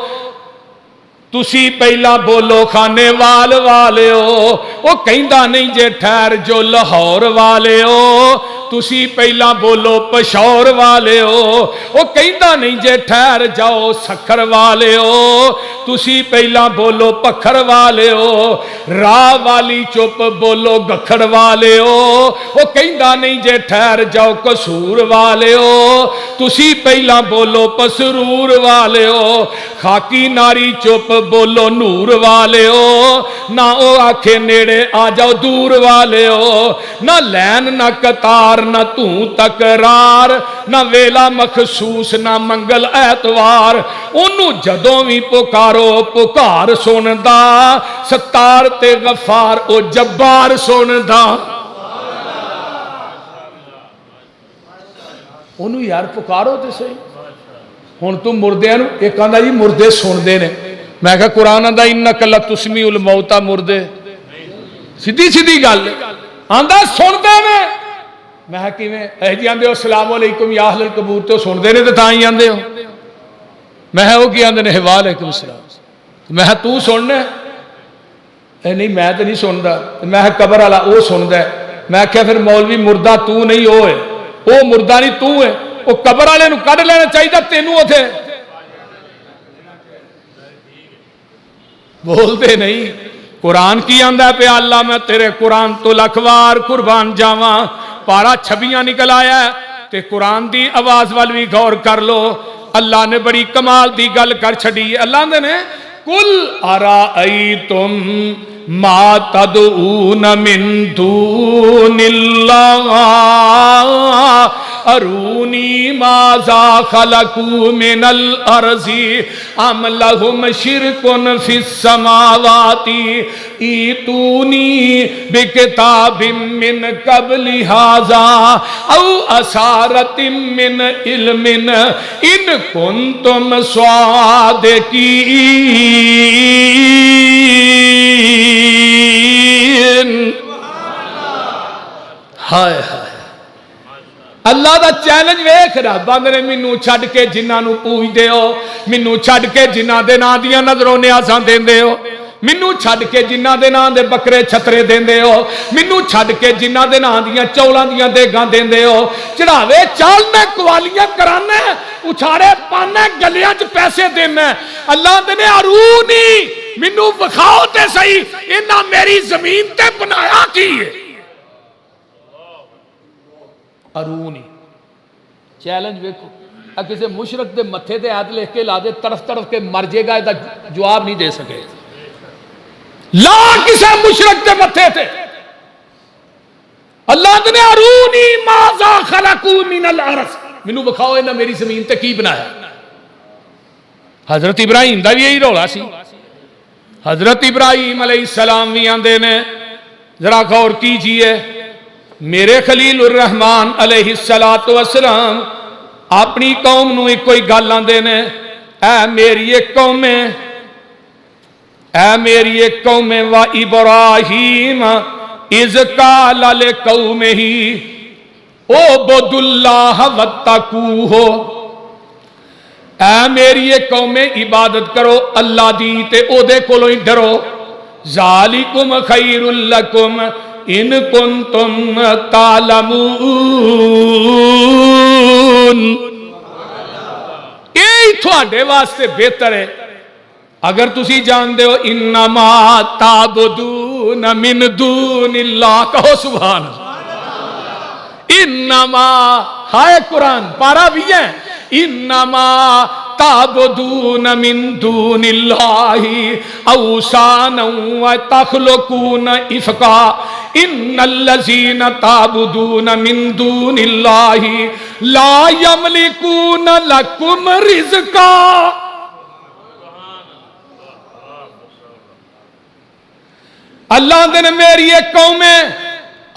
تسی پہلا بولو خانے وال والے ہو. وہ کہندا نہیں جے ٹھہر جو لاہور والے ہو, تسی پہلا بولو پشور والے ہو. وہ کہندا نہیں جے ٹھہر جاؤ سکھر والے ہو, تسی پہلا بولو پکھر والے ہو. راہ والی چپ بولو گکھڑ والے ہو. وہ کہندا نہیں جے ٹھہر جاؤ قصور والے ہو, تسی پہلا بولو پسرور والے ہو. خاکی ناری چپ بولو نور والے ہو, نہ او آکھے نیڑے آ جاؤ دور والے ہو. نہ لین نہ قطار نہ توں تکرار, نہ ویلا مخصوص نہ منگل ایتوار. انہوں جدوں بھی پکارو پکار سندا, ستار تے غفار او جبار سندا. انہوں یار پکارو تے صحیح. ہن تم مردے نو ایک آندا جی مردے سندے نے, میں کہا قرآن آندا انک لتسمیع الموتى, مردے سیدھی سیدھی گل آندا سندے نے. میں کہا کیویں اے جی آندے ہو السلام علیکم یا اہل القبور, تو سندے نے تے تاں ہی آندے ہو. میں کہا وہ کی آندے نے وعلیکم السلام. میں کہا تو سننا؟ اے نہیں میں تے نہیں سندا. میں کہا قبر والا وہ سندا ہے. میں کہا پھر مولوی مردہ تو نہیں ہوئے، وہ مردہ نہیں تو ہے، وہ قبر والے نو کڈ لینا چاہیے تینوں اتنے بولتے نہیں۔ قرآن کی آندا پہ اللہ میں تیرے قرآن تو لکھوار قربان جاواں، پارا 26 نکل آیا ہے تے قرآن دی آواز وال بھی غور کر لو۔ اللہ نے بڑی کمال دی گل کر چھڑی ہے، اللہ نے قل ارائیتم ما تدعون من دون اللہ ارونی ماذا خلقوا من الارض ام لهم شرک فی السماوات ایتونی بکتاب من قبل ھذا او اثارۃ من علم ان کنتم صادقین۔ ہائے ہائے اللہ دا چیلنج ویکھ رہا بندے مینوں چھڈ کے جنہاں نوں پوجدے ہو، مینوں چھڈ کے جنہاں دے ناں دیاں نظروں نیازاں دیندے ہو، مینوں چھڈ کے جنہاں دے ناں دے بکرے چھترے دیندے ہو، مینوں چھڈ کے جنہاں دے ناں دیاں چولاں دیاں دیگاں دیندے ہو، چڑھاوے چالنے قوالیاں کرانے اچھاڑے پانے گلیاں چ پیسے دینا، اللہ دے نے ارونی مینوں وکھاؤ تے صحیح انہاں میری زمین تے بنایا کی ہے۔ ارونی چیلنج ویکھو، کسی مشرک دے متھے تے ہاتھ لکھ کے لا دے طرف طرف کے مر جائے گا، یہ جواب نہیں دے سکے۔ لا کسے مشرک دے متھے تے اللہ نے ارونی ماذا خلقوا من الارض، مینوں بکھاؤ انہاں میری زمین تے کی بنایا۔ حضرت ابراہیم دا بھی یہی رولا سی، حضرت ابراہیم علیہ السلام بھی آندے نے، ذرا غور کیجئے، میرے خلیل الرحمن علیہ السلام اپنی قوم نو ایک کوئی گل آندے نے، اے میری ایک قوم ہے، اے میری ایک قوم ہے، و ابراہیم اذ قال لقومہ اعبدوا اللہ واتقوہ، اے میری ایک قوم عبادت کرو اللہ دی تے او دے کولوں ہی ڈرو، ذالکم خیر لکم ان کنتم تعلمون، یہی تھوڑے واسطے بہتر ہے اگر تسی جان دے ہو۔ انما تعبدون من دون اللہ، کہو سبحان اللہ۔ انما ہائے قرآن پارا بھی ہے، انما تعبدون من دون اللہ اوثانا وتخلقون افکا ان الذین تعبدون من دون اللہ لا یملکون لکم رزقا۔ اللہ نے میری ایک قوم ہے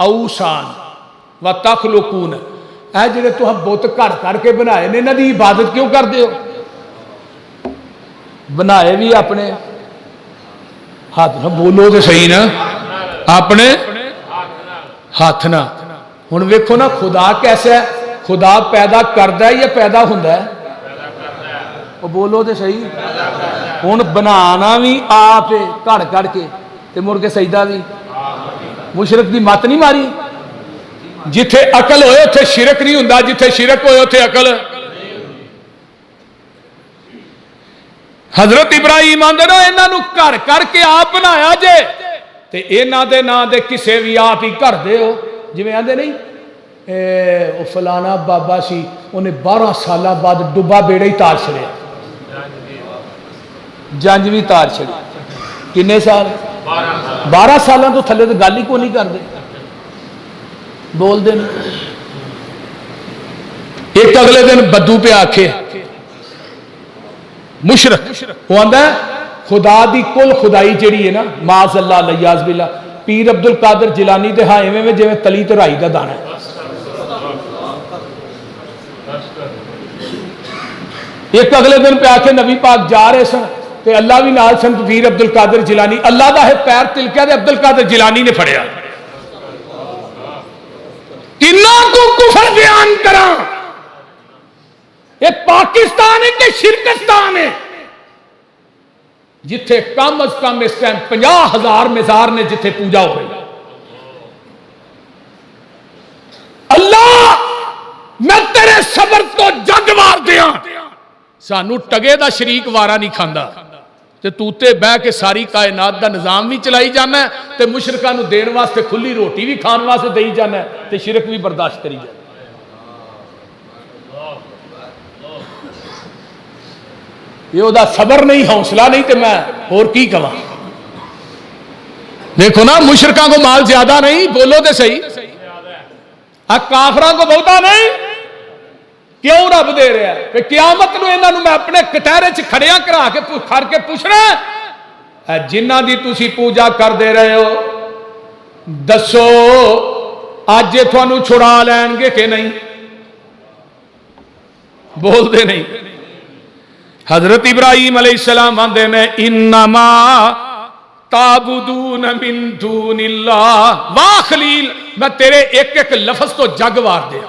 اوثان وتخلقون، اے جڑے تو ہم بت گھر کر کے بنائے نے، انہاں دی عبادت کیوں کر دے ہو؟ بنائے بھی اپنے ہاتھ نہ، بولو تو صحیح نا، اپنے ہاتھ نہ۔ ہن ویکھو نا خدا کیسا ہے، خدا پیدا کردا ہے یا پیدا ہوندا ہے؟ وہ بولو تو صحیح، ہن بنانا بھی آپ گھر کر کے تے مڑ کے سجدہ بھی مشرک دی مت نہیں ماری۔ جتھے عقل ہوئے اتھے شرک نہیں ہوندا، جتھے شرک ہوئے اتھے عقل۔ حضرت ابراہیم آندے نا انہاں نو گھر کر کے آپ بنایا جے تے انہاں دے نام دے کسے بھی آپ ہی کر دے ہو، جویں آندے نہیں او فلانا بابا سی انہیں 12 سالہ بعد ڈبا بیڑا ہی تار چھڑیا، جنج بھی تار چھڑی، کنے سال؟ 12 سالاں تو تھلے تو گل ہی کو نہیں کر دے، بول دیں۔ ایک اگلے دن بدو پہ آکھے مشرک، وہ آندہ ہے خدا دی کل خدائی جڑی ہے نا معاذ اللہ علیہ باللہ، پیر عبد القادر جیلانی دے ہاں ایویں جویں تلی تے رائی دا دانا ہے۔ ایک اگلے دن پہ آکھے نبی پاک جا رہے سن تے اللہ بھی نال سن، پیر عبد القادر جیلانی اللہ دا ہے پیر تلکیا تے عبد القادر جیلانی نے پھڑیا۔ کنہ کو کفر بیان کراں، یہ پاکستان ہے کہ شرکستان ہے جتھے کم از کم اس ٹائم 50,000 مزار نے جتھے پوجا ہو رہی، سانو ٹگے دا شریک وارا نہیں کھاندا تے تو تے بہ کے ساری کائنات دا نظام بھی چلائی جانا ہے تے مشرکاں نو دین واسطے کھلی روٹی بھی کھان واسطے دئی جانا ہے تے شرک بھی برداشت کری جانا. یہ وہ صبر نہیں حوصلہ نہیں تے میں اور کی کہاں. دیکھو نا مشرکاں کو مال زیادہ نہیں بولو تے صحیح کافراں کو بہتا نہیں کیوں رب دے رہا ہے کہ قیامت نو انہاں نو میں اپنے کٹہرے چ کھڑیاں کرا کے کھڑ کے پوچھنا ہے جنہاں دی تسی پوجا کر دے رہے ہو دسو اج تھانوں چھڑا لین گے کہ نہیں بول دے نہیں. حضرت ابراہیم علیہ السلام آندے نے انما تعبدون من دون اللہ. واہ خلیل میں تیرے ایک ایک لفظ تو جگ وار دیا.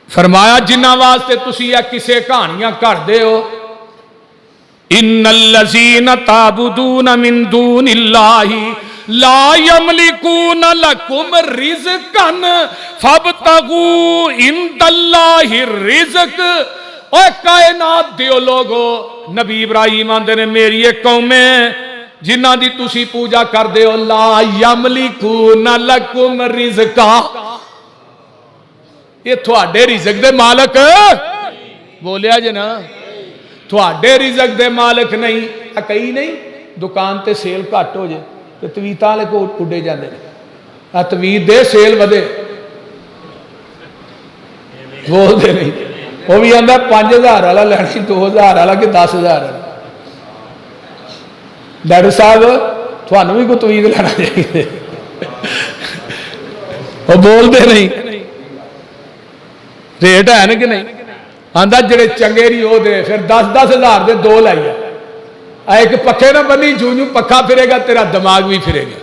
فرمایا جنہ واسطے تسی یہ کسے کہانیاں کر دے ہو ان الذین تعبدون من دون اللہ لا یملکون لکم رزقا فابتغوا عند اللہ الرزق. اے کائنات دیو لوگو نبی ابراہیم آندے نے میری ایک قوم ہے جنہ دی تسی پوجا کر دے ہو لا یملکون لکم رزقا. یہ تھوڑے رزق دے مالک بولیا جی نا تھوڑے رزق دے مالک نہیں. کئی نہیں دکان تے سیل گھٹ ہو جائے تو تویتاں والے کو اڈے جاندے نے تویت دے سیل ودے بول دے نہیں. وہ بھی آدھا 5000 والا لینی 2000 والا کہ 10,000 والا. ڈاکٹر صاحب تھانوں بھی کوئی تویت لینا چاہیے وہ بول دے نہیں ریٹ ہے نا کہ نہیں. آدھا جڑے چنگے نہیں وہ دے پھر 10,000 دے 2 لائیے ایک پکھے نہ بنی جو جو پکھا پھرے گا تیرا دماغ بھی پھرے گا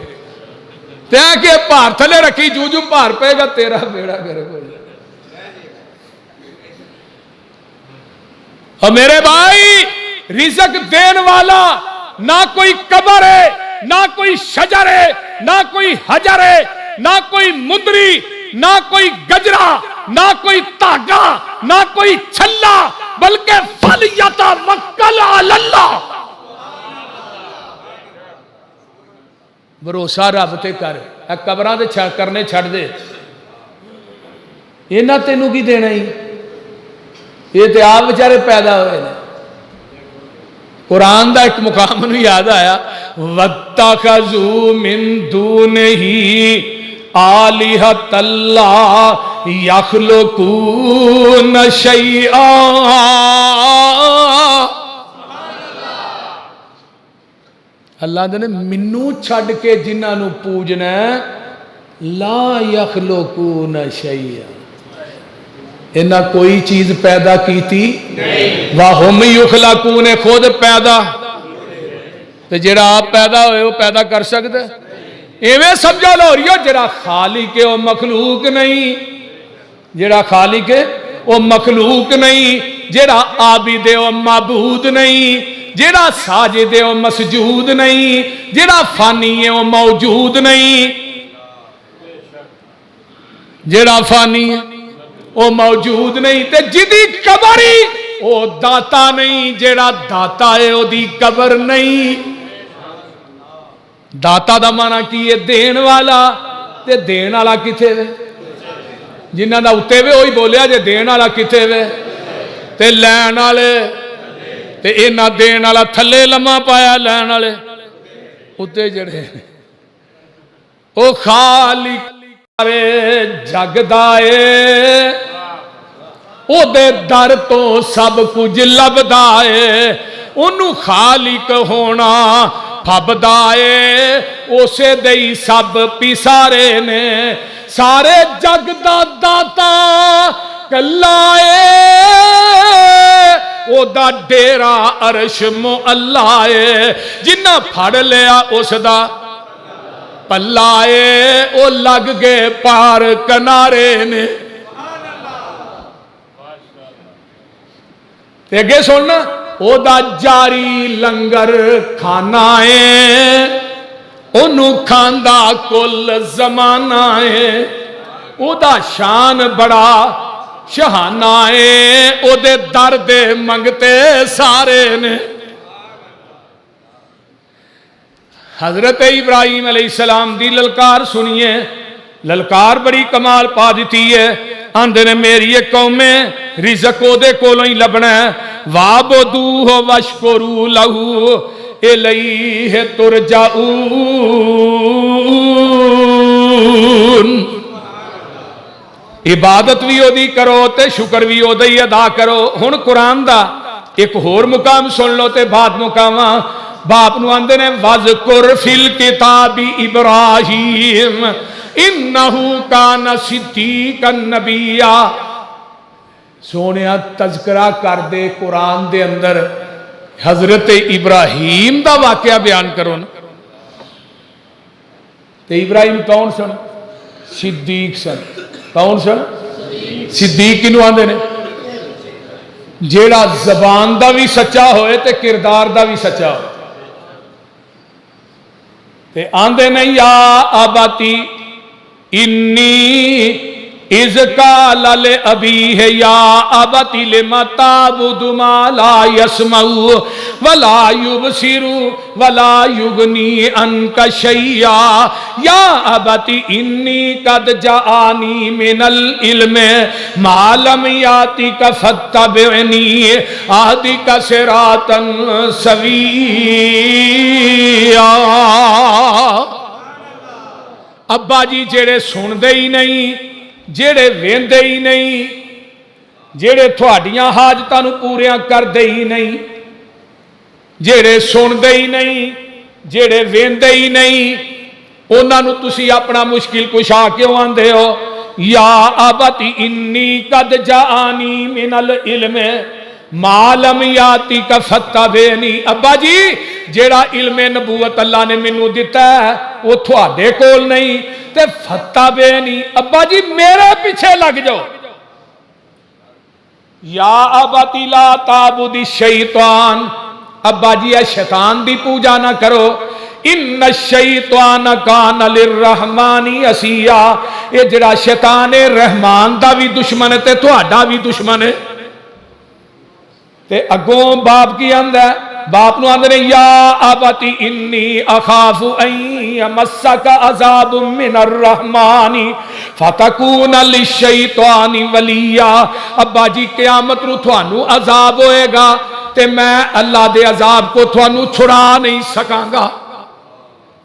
تے کہ بھار تھلے رکھی جو جو بھار پے گا تیرا بیڑا گرک ہو جائے. اور میرے بھائی رزق دین والا نہ کوئی قبر ہے نہ کوئی شجر ہے نہ کوئی حجر ہے نہ کوئی مدری نہ کوئی گجرا نہ کوئی تاگا نہ کوئی چھلا بلکہ فَلْيَتَوَکَّلْ عَلَى اللَّهِ. بھروسہ رب تے کر قبراں تے کرنے چھڑ دے انہاں تینوں کی دینا ہی یہ تے آپ بیچارے پیدا ہوئے ہیں. قرآن دا ایک مقام میں یاد آیا وَاتَّخَذُوا مِن دُونِهِ آلِهَةً لَّا يَخْلُقُونَ شَيْئًا. اللہ نے منو چھڑ کے جنہاں نو پوجنا لا یخلقون شیئا انہاں کوئی چیز پیدا کیتی وَهُمْ یخلقون خود پیدا تو جڑا آپ پیدا ہوئے وہ پیدا کر سکتے ایویں سمجھا لو رہی ہو جڑا خالق ہے وہ مخلوق نہیں جڑا خالق ہے وہ مخلوق نہیں جڑا عابد ہے وہ معبود نہیں جڑا ساجد ہے وہ مسجود نہیں جڑا فانی ہے وہ موجود نہیں جڑا فانی ہے وہ موجود نہیں تے جدی قبری وہ داتا نہیں جڑا داتا ہے وہ دی قبر نہیں. داتا دا معنی کی ہے دین والا تے دین والا کتے وے جنہاں دا اتے وے وہی بولیا جے دین والا کتے وے تے لین والے تے اینا دین والا تھلے لمحہ پایا لین والے اتے جڑے او خالق جگ دائے او دے در تو سب کچھ لب دائے انہوں خالق ہونا پھب دائے اسے دئی سب پیسارے نے سارے جگ دا داتا کلائے او دا ڈیرا عرش معلائے جنہ پھڑ لیا اس دا پلائے او لگ گئے پار کنارے نے. اگے سننا او دا جاری لنگر کھانا ہے انہوں کھاندا کل زمانہ ہے او دا شان بڑا شہانہ او دے در دے منگتے سارے نے. حضرت ابراہیم علیہ السلام دی للکار سنیے. للکار بڑی کمال پا دیتی ہے. آندے نے میری ایک قوم میں رزق او دے کولوں ہی لبنا ہے. وَعْبُدُوهُ وَاشْكُرُوا لَهُ إِلَيْهِ تُرْجَعُونَ. عبادت بھی او دی کرو تے شکر بھی او دی ادا کرو. ہن قرآن دا ایک ہور مقام سن لو تے بعد مقاماں. باپ نو آندے نے وَذْكُرْ فِي الْكِتَابِ إِبْرَاهِيمَ اِنَّهُ كَانَ صِدِّيقًا نَبِيًّا. سونیا تذکرہ کر دے قرآن دے اندر حضرت ابراہیم دا واقعہ بیان کرو نا. تے ابراہیم کون سن؟ صدیق سن. کون سن؟ صدیق کنو آندے نے؟ جیڑا زبان دا بھی سچا ہوئے تے کردار دا بھی سچا ہوئے. تے آندے نے یا آباتی انی اذ قال لأبیہ یا ابتی لم تعبد ما لا يسمع ولا يبصر ولا يغني عنك شيئا یا ابتی انی قد جاءنی من العلم ما لم یاتک فاتبعنی اہدک صراطا سویا. ابا جی جڑے سن دے ہی نہیں, جڑے ویندے ہی نہیں, جڑے تھوڑیاں حاجتاں نو پوریاں کر دے ہی نہیں, جڑے سن دے ہی نہیں, جڑے ویندے ہی نہیں, انہاں نو تسی اپنا مشکل کشا کیوں آندے ہو؟ یا ابتی انی قد جاءنی من العلم ما لم یاتک فاتبعنی. ابا جی جیڑا علم نبوت اللہ نے مینوں دتا ہے وہ تھوڑے کول نہیں تے فاتبعنی. ابا جی میرے پیچھے لگ جاؤ. یا ابتی لا تعبد الشیطان. ابا جی اے شیطان دی پوجا نہ کرو. ان الشیطان کان للرحمن عصیا. اے جڑا شیطان ہے رحمان دا بھی دشمن ہے تے تہاڈا بھی دشمن ہے. تے اگوں باپ کی آندا ہے, باپ نو آندے نے یا ابتی انی اخاف ان یمسک عذاب من الرحمن فتکون للشیطان ولیا. ابا جی قیامت نو تھانو عذاب ہوئے گا تے میں اللہ دے عذاب کو تھانو چھڑا نہیں سکاں گا.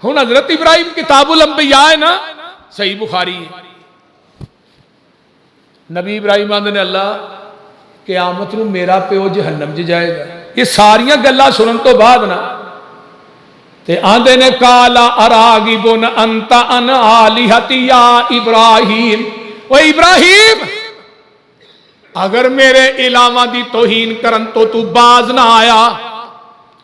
ہن حضرت ابراہیم کتاب الانبیاء ہے نا, صحیح بخاری ہے. نبی ابراہیم آندے نے اللہ قیامت نو میرا پیو جہنم ج جائے گا. یہ ساریاں گلاں سنن تو بعد نا تے آندے نے کالا اراغبن انت ان الہتی یا ابراہیم. او ابراہیم اگر میرے علاوہ دی توہین کرن تو باز نہ آیا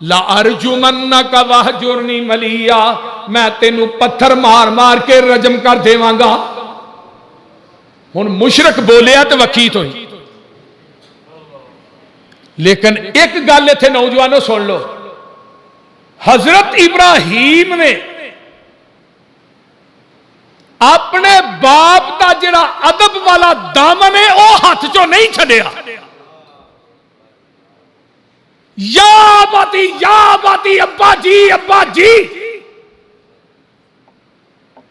لا ارجمنک وہجرنی ملیا. میں تینو پتھر مار مار کے رجم کر دیواں گا. ہن مشرک بولیا تے وکیت ہوئی. لیکن ایک گل ایتھے نوجوانوں سن لو, حضرت ابراہیم نے اپنے باپ دا جڑا ادب والا دامن ہے وہ ہاتھ چوں نہیں چھڈیا. یا باتی ابا جی ابا جی.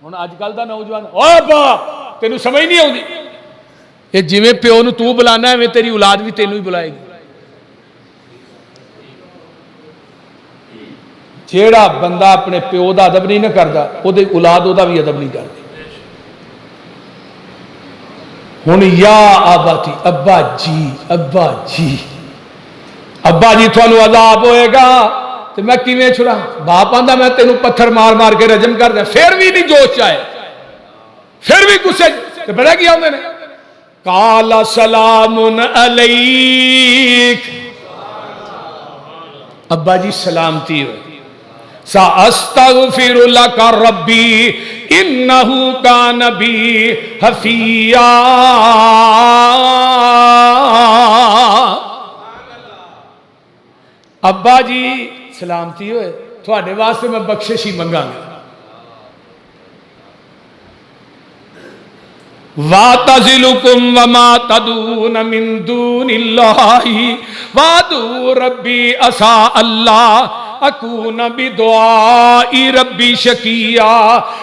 ہن اج کل دا نوجوان او ابا تینوں سمجھ نہیں آؤندی. یہ جویں پیو نو تو بلانا ہے تیری اولاد بھی تینوں ہی بلائے گی. جیڑا بندہ اپنے پیو دا ادب نہیں نہ کردا او دے اولاد او دا بھی ادب نہیں کردی. ہن یا آباتی ابا جی ابا جی. ابا جی تھانوں عذاب ہوئے گا تو میں کیویں چھڑا. باپ آندا میں تینوں پتھر مار مار کے رجم کر دیں. پھر بھی نہیں جوش آئے, پھر بھی غصے. تو پتہ کی آندے نے قال سلام علیک. ابا جی سلامتی ہوئے. سأستغفر لك ربي إنه كان بي حفيا. ابا جی سلامتی ہوئے تھوڑے واسطے میں بخشش ہی منگا گا. وَاعْتَزِلُكُمْ وَمَا تَدْعُونَ مِن دُونِ اللَّهِ وَأَدْعُو رَبِّي عَسَىٰ أَلَّا أَكُونَ بِدُعَاءِ رَبِّي شَقِيًّا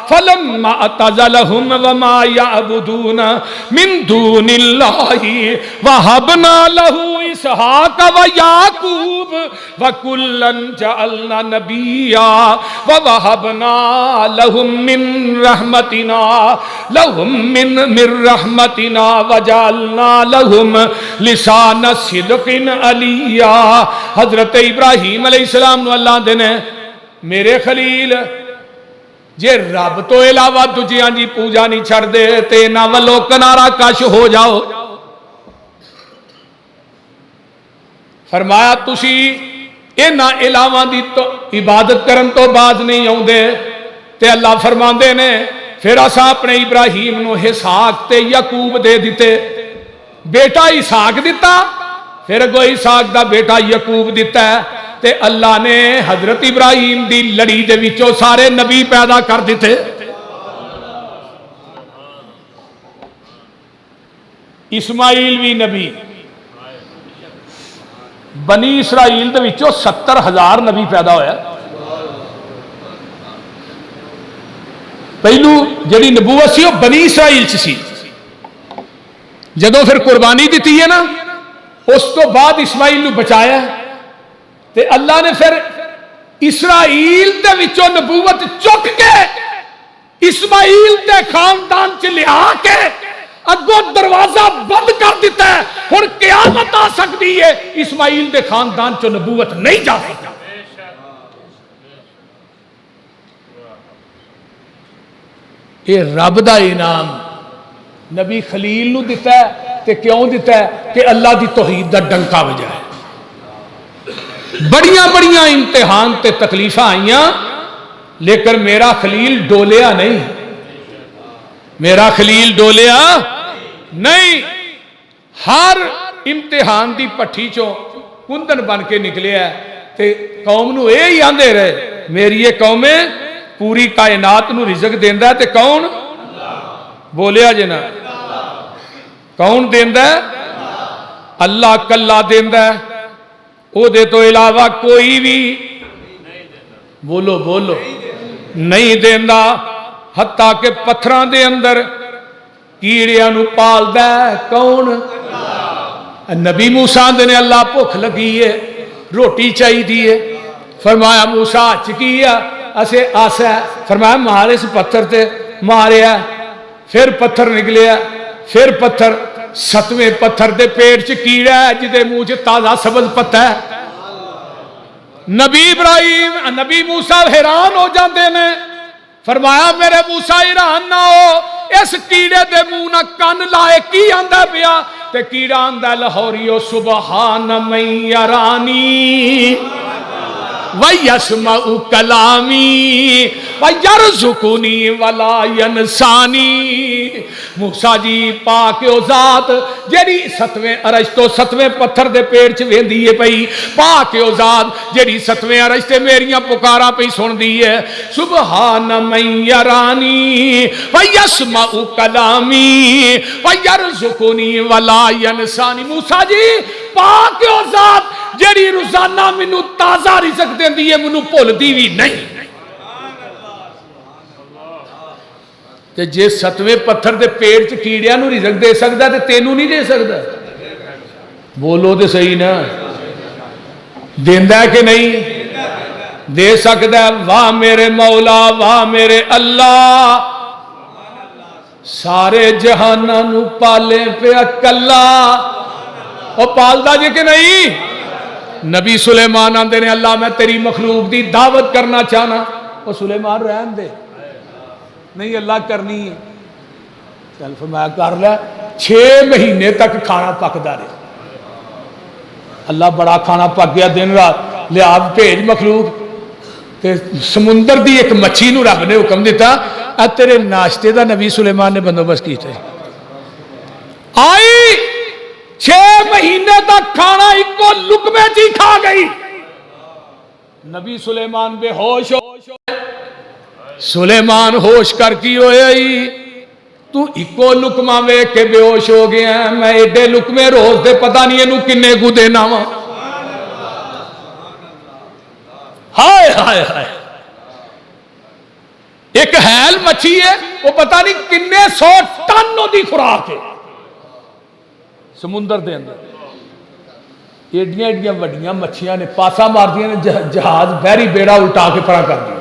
فَلَمَّا اعْتَزَلَهُمْ وَمَا يَعْبُدُونَ مِن دُونِ اللَّهِ وَهَبْنَا لَهُ إِسْحَاقَ وَيَعْقُوبَ وَكُلًّا جَعَلْنَا نَبِيًّا وَوَهَبْنَا لَهُم مِّن رَحْمَتِنَا وَجَعَلْنَا لَهُمْ لِسَانَ صِدْقٍ عَلِيًّا۔ حضرت ابراہیم علیہ السلام نو اللہ دے نے میرے خلیل جے رب تو علاوہ دجیاں دی پوجا نہیں چھڑ دے تے نہ ولو کنارہ کش ہو جاؤ۔ فرمایا تسی اینا علاوہ دی تو عبادت کرن تو باز نہیں آؤں دے تے اللہ فرماندے نے پھر اسا اپنے ابراہیم نو اسحاق تے یعقوب دے دیتے، بیٹا اسحاق دیتا پھر اگو اسحاق دا بیٹا یعقوب دیتا ہے تے اللہ نے حضرت ابراہیم دی لڑی دے وچوں سارے نبی پیدا کر دیتے۔ اسماعیل بھی نبی، بنی اسرائیل دے وچوں 70,000 نبی پیدا ہویا۔ پہلو جڑی نبوت سی وہ بنی اسرائیل سی، جدوں پھر قربانی دیتی ہے نا اس تو بعد اسماعیل نو بچایا تے اللہ نے پھر اسرائیل دے وچوں نبوت چک کے اسماعیل دے خاندان چ لیا کے اگوں دروازہ بند کر دیتا ہے، ہن قیامت آ سکتی ہے اسماعیل دے خاندان چ نبوت نہیں جا سکتی۔ یہ رب دا انعام نبی خلیل نو دیتا ہے تے کیوں دیتا ہے کہ اللہ دی توحید دا ڈنکا بجائے۔ بڑیاں بڑیاں امتحان تے تکلیفاں آئیاں لیکن میرا خلیل ڈولیا نہیں، میرا خلیل ڈولیا نہیں، ہر امتحان دی پٹھی چوں کندن بن کے نکلے ہے تے قوم نو اے ہی آندے رہے میری یہ قومیں پوری کائنات نو رزق دیندا ہے تے کون بولیا جنا کون دیندا ہے؟ اللہ کلا دیندا ہے، او دے تو علاوہ کوئی بھی بولو بولو نہیں دیندا، حتیٰ کہ پتھراں دے اندر کیڑیاں نو پالدا ہے کون؟ نبی موسیٰ نے اللہ بھوک لگی ہے روٹی چاہیے دیئے، فرمایا موسیٰ چکیا اسے آسا ہے، فرمایا مارے اس پتھر تے ماریا، پھر پتھر نکلیا، پھر پتھر، 7ویں پتھر دے پیٹ چ کیڑا ہے جدے منہ چ تازہ سبز پتہ ہے۔ نبی ابراہیم نبی موسیٰ حیران ہو جاندے نے، فرمایا میرے موسیٰ حیران نہ ہو، اس کیڑے دے منہ نہ کان لائے کی آندا پیا تے کیڑا آندا لاہوریو سبحان من یرانی وَيَسْمَعُ كَلَامِي وَيَرْزُقُنِي وَلَا يَنْسَانِي۔ موسیٰ جی پاک او ذات جیڑی 7ویں عرش تو 7ویں پتھر دے پیڑ چ ویندی ہے پئی، پاک او ذات جیڑی 7ویں عرش تے میریاں پکاراں پئی سن دی ہے، سبحان من یرانی وَيَسْمَعُ كَلَامِي وَيَرْزُقُنِي وَلَا يَنْسَانِي۔ موسیٰ جی پاک او ذات جیڑی روزانہ منو تازہ رزق دیندی ہے منو بھول دی بھی نہیں۔ تے جے 7ویں پتھر دے پیڑ چ کیڑیاں نو رزق دے سکدا تے تینوں نہیں دے سکدا؟ بولو تے صحیح نا، دیندا ہے کہ نہیں؟ دے سکدا ہے۔ واہ میرے مولا واہ میرے اللہ، سارے جہاناں نو پالے پیا کلا، او پالدا جے کہ نہیں؟ نبی سلیمان آندے نے اللہ میں تیری مخلوق دی دعوت کرنا چاہنا، وہ سلیمان رہن دے نہیں اللہ کرنی ہے، چل فرمایا کر لے، 6 مہینے تک کھانا پکدا رہے، اللہ بڑا کھانا پک گیا دن رات، لیا بھیج مخلوق تے سمندر دی ایک مچھی نو رب نے حکم دیتا اے تیرے ناشتے دا نبی سلیمان نے بندوبست کیتا ہے، آئی 6 مہینے تک کھانا ایک کو لقمے چی کھا گئی، نبی سلیمان بے ہوش ہو، سلیمان ہوش کر کی ہوئی تو ایکو لکما ویکھ کے بے ہوش ہو گیا ہے، میں ایڈے لکمے روز دے پتہ نہیں اینو کنے کو دینا وا۔ ہائے ہائے ہائے، ایک حیل مچھی ہے وہ پتہ نہیں کنے 100 ٹن دی خوراک ہے سمندر دے اندر۔ ایڈیاں ایڈیاں وڈیاں مچھیاں نے پاسا مار دیا نے، جہاز بحری بیڑا الٹا کے پرا کر دیا۔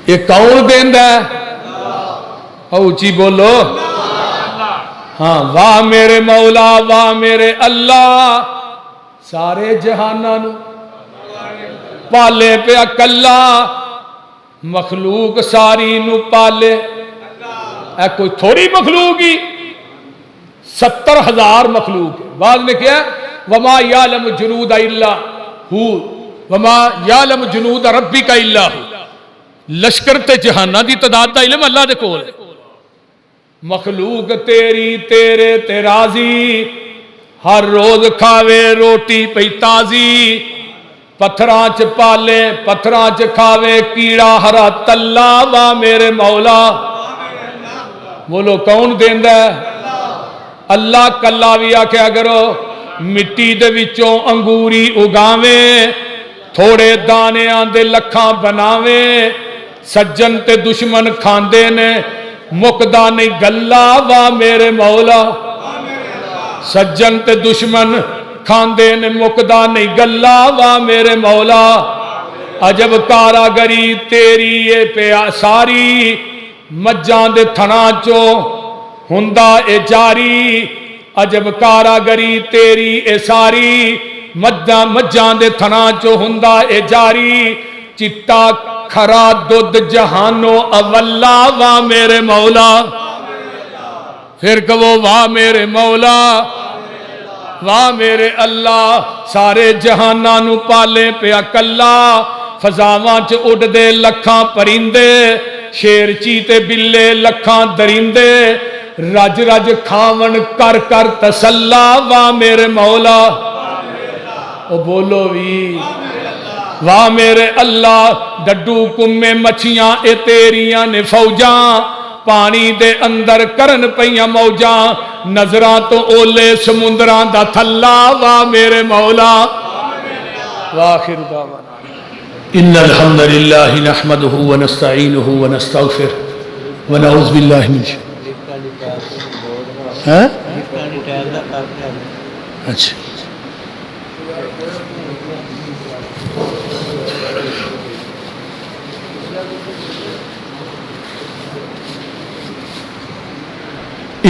یہ کون دیندا ہے؟ اونچی بولو، ہاں، واہ میرے مولا واہ میرے اللہ، سارے جہاناں نو پالے پیا کلا، مخلوق ساری نو پالے، اے کوئی تھوڑی مخلوق ہی، 70,000 مخلوق ہے۔ بعد میں کیا ہے؟ وما یعلم جنود الا ہو وما یعلم جنود ربک الا ہو، لشکر تے جہاناں دی تعداد دا علم اللہ دے کول ہے۔ مخلوق تیری تیرے تے راضی، ہر روز کھاوے روٹی پئی تازی، پتھراں چ پالے پتھراں چ کھاوے کیڑا ہرا تلا، واہ میرے مولا، بولو کون دیندا ہے؟ اللہ۔ کلا بھی آکھیا کرو، مٹی دے وچوں انگوری اگاویں، تھوڑے دانیاں دے لکھاں بناویں، سجن تے دشمن کھاندے نے مکدا نہیں گلا، واہ میرے مولا، سجن تے دشمن کھاندے نے مکدا نہیں گلا، واہ میرے مولا، عجب کاراگری تیری یہ پیا ساری، مجھاں دے تھنا چو ہندا اے جاری، عجب کاراگری تیری اے ساری، مجھاں دے تھنا چو ہندا اے جاری، چٹا کھرا دودھ جہانو اولا، واہ میرے مولا، پھر کہو واہ میرے مولا واہ میرے اللہ، سارے جہاناں نو پالے پیا کلا، فضاواں چ اڈ دے لکھاں پرندے، شیر چیتے بلے لکھاں درندے، رج رج کھاون کر کر تسلا، واہ میرے مولا، او بولو بھی واہ میرے اللہ، ڈڈو کمے مچھیاں اے تیریاں نے فوجاں، پانی دے اندر کرن پئیاں موجاں، نظراں تو اولے سمندراں دا تھلا، واہ میرے مولا۔ وآخر دعوانا ان الحمد للہ نحمده ونستعینه ونستغفر ونعوذ باللہ من شر اچھا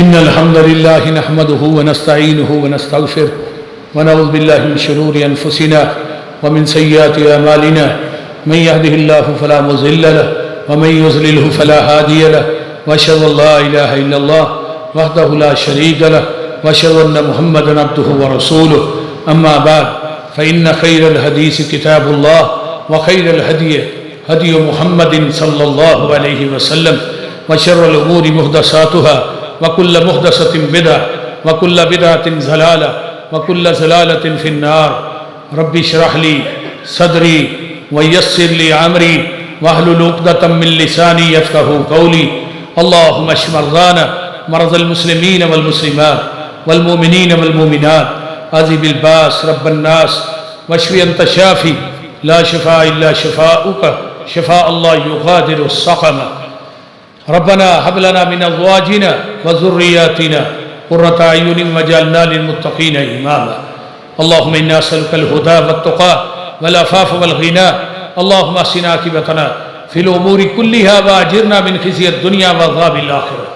ان الحمد لله نحمده ونستعینه ونستغفر ونعوذ بالله من شرور انفسنا ومن سيئات اعمالنا، من يهده الله فلا مضل له ومن يضلله فلا هادي له، واشهد ان لا اله الا الله وحده لا شريك له، واشهد ان محمدا عبده ورسوله، اما بعد فان خير الحديث كتاب الله، وخير الهدي هدي محمد صلى الله عليه وسلم، وشر الامور محدثاتها، وكل محدثة بدعة، وكل بدعة ضلالة، وكل ضلالة في النار۔ ربي اشرح لي صدري ويسر لي امري واحلل عقدة من لساني يفقهوا قولي۔ اللهم اشف مرضانا مرضى المسلمين والمسلمات والمؤمنين والمؤمنات، اذهب الباس رب الناس واشف انت شافي لا شفاء الا شفاؤك شفاء الله يغادر السقم۔ ربنا هب لنا من ازواجنا وذرياتنا قرة اعين واجعلنا للمتقين اماما۔ اللهم انا نسألك الهدى والتقى والعفاف والغنى، اللهم احسن عاقبتنا في الامور كلها واجرنا من خزي الدنيا وعذاب الاخرة۔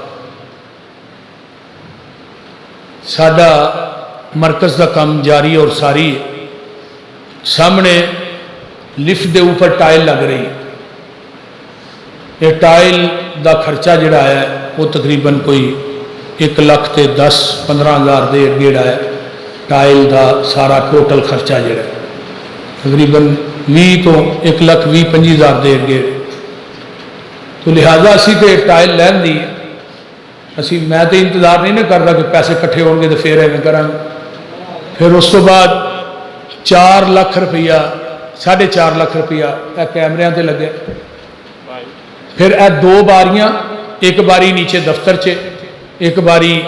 سادہ مرکز دا کام جاری اور ساری، سامنے لفٹ دے اوپر ٹائل لگ رہی، یہ ٹائل دا خرچہ جڑا ہے وہ تقریباً کوئی 1,10-15,000 دے گیڑا ہے، ٹائل دا سارا ٹوٹل خرچہ جڑا ہے تقریباً 20 تو 1,20,25,000 دے گیڑ، تو لہذا اسی تے ٹائل لین دی اسی، میں تو انتظار نہیں نہ کرتا کہ پیسے کٹھے ہوں گے تو پھر ایویں کریں، پھر اس تو بعد 4 لاکھ روپیہ 4.5 لاکھ روپیہ کیمریاں تے لگے، پھر اے 2 باریاں، ایک باری نیچے دفتر چ، ایک باری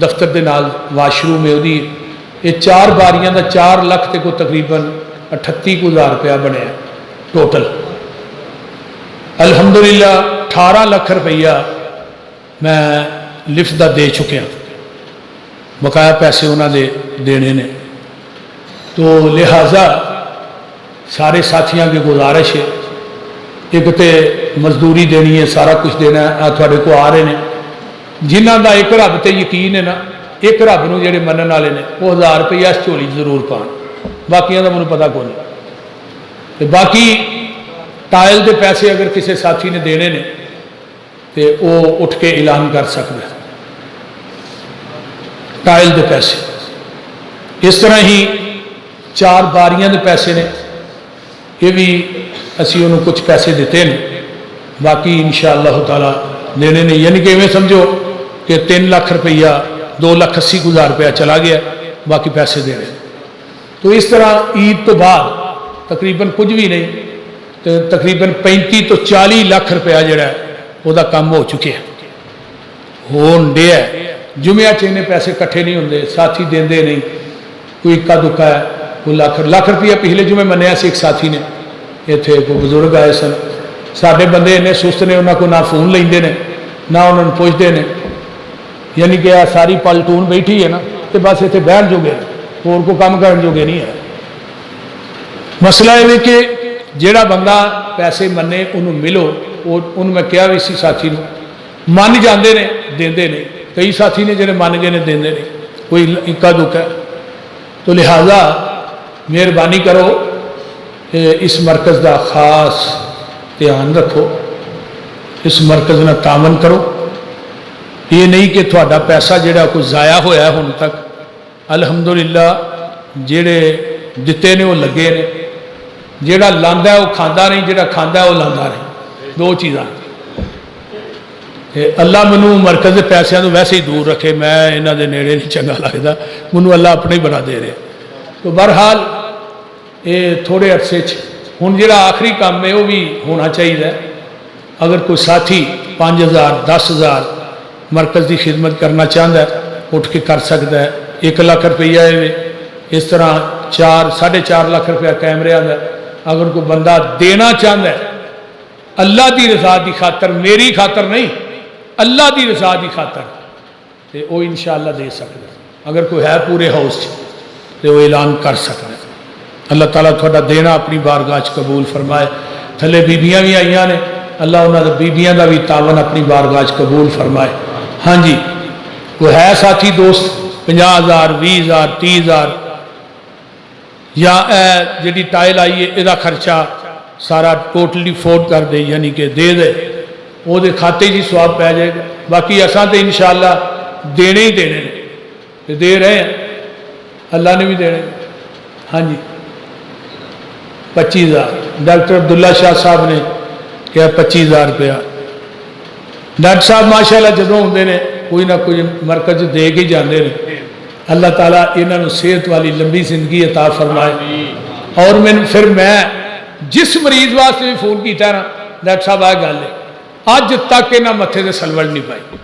دفتر دے نال واش روم ہے وہی، یہ 4 باریاں دا 4 لاکھ تے کو تقریباً 38,000 روپیہ بنیا ٹوٹل۔ الحمدللہ 18 لاکھ روپیہ میں لفٹ دا دے چکیا، بقایا پیسے انہوں نے دینے نے۔ تو لہٰذا سارے ساتھیاں کی گزارش ہے، ایک تے مزدوری دینی ہے، سارا کچھ دینا ہے، تھوڑے کو آ رہے ہیں جنہ دا ایک رب تے یقین ہے نا، ایک رب نو جڑے منن والے نے وہ 1000 روپیہ اس جھولی ضرور پان، باقیاں دا مجھے پتا کون ہے۔ باقی ٹائل دے پیسے اگر کسی ساتھی نے دینے نے تو وہ اٹھ کے اعلان کر سکتا ہے، ٹائل دے پیسے۔ اس طرح ہی 4 باریاں دے پیسے نے، یہ بھی اسی انہوں کچھ پیسے دیتے ہیں، باقی انشاءاللہ تعالی دینے نے، یعنی کہ میں سمجھو کہ 3 لاکھ روپیہ 2,80,000 روپیہ چلا گیا، باقی پیسے دینے۔ تو اس طرح عید تو بعد تقریباً کچھ بھی نہیں، تو تقریباً 35 تو 40 لاکھ روپیہ جڑا ہے وہ دا کام ہو چکے ہیں، ہون دے ہے۔ جمعہ چینے پیسے کٹھے نہیں ہوندے، ساتھی دیندے نہیں، کوئی اکا دکا ہے، کوئی لاکھ روپیہ پچھلے جمعے منیا سی ایک ساتھی نے، اتنے کوئی بزرگ آئے سن، سارے بندے انہیں سست نے، انہوں کو نہ فون لیندے نے نہ انہوں نے پوچھتے ہیں، یعنی کہ ساری پلٹون بیٹھی ہے نا، تو بس اتنے بہن جو گے اور کو کام کرن جو گے نہیں ہے۔ مسئلہ ہے کہ جیڑا بندہ پیسے منے انہوں ملو، انہوں میں کیا بھی اسی ساتھی نے من جاندے نے دیندے نے، کئی ساتھی نے جنہیں من گئے نے دیندے نے، کوئی اکا دکا ہے۔ تو لہٰذا مہربانی کرو اس مرکز دا خاص دھیان رکھو، اس مرکز نہ تعاون کرو، یہ نہیں کہ تھوڑا پیسہ جڑا کوئی ضائع ہویا ہے ہن تک، الحمدللہ جڑے دتے نے وہ لگے نے، جڑا لاندا ہے وہ کھاندا نہیں، جڑا کھاندا ہے وہ لاندا نہیں، 2 چیزاں۔ اللہ منو مرکز پیسوں تو ویسے ہی دور رکھے، میں انہاں دے نیڑے نہیں چنگا لگتا، منو اللہ اپنے ہی بنا دے رہے۔ تو بہرحال یہ تھوڑے عرصے ہن جڑا آخری کام ہے وہ بھی ہونا چاہیے، اگر کوئی ساتھی 5,000 10,000 مرکز کی خدمت کرنا چاہتا ہے اٹھ کے کر سکتا ہے۔ 1 لاکھ روپیہ ہے، اس طرح 4.5 لاکھ روپیہ کیمرے ہے، اگر کوئی بندہ دینا چاہتا ہے اللہ دی رضا دی خاطر، میری خاطر نہیں، اللہ دی رضا دی خاطر، تو وہ انشاءاللہ دے سکتا ہے۔ اگر کوئی ہے پورے ہاؤس تو وہ اعلان کر سکتا ہے۔ اللہ تعالیٰ تھوڑا دینا اپنی بارگاہ قبول فرمائے۔ تھلے بیبیاں بھی آئیاں نے، اللہ انہوں نے بیبیاں دا بھی تعاون اپنی بارگاہ قبول فرمائے۔ ہاں جی، کوئی ہے ساتھی دوست 50,000 20,000 30,000 یا جی ٹائل آئی ہے یہ خرچہ سارا ٹوٹلی فوٹ کر دے، یعنی کہ دے دے، وہ دے کھاتے جی سواب پہ جائے گا۔ باقی اساں تے انشاءاللہ دینے ہی دینے نے، دے رہے ہیں، اللہ نے بھی دینے۔ ہاں جی 25,000 ڈاکٹر عبداللہ شاہ صاحب نے کیا 25,000 روپیہ۔ ڈاکٹر صاحب ماشاءاللہ جدوں ہوندے نے کوئی نہ کوئی مرکز دے کے جاندے نے، اللہ تعالیٰ انہوں نے صحت والی لمبی زندگی عطا فرمائے۔ اور پھر میں جس مریض واسطے بھی فون کیتا نا، ڈاکٹر صاحب آ گل ہے اج تک انہاں متھے تے سلوڑ نہیں پائی،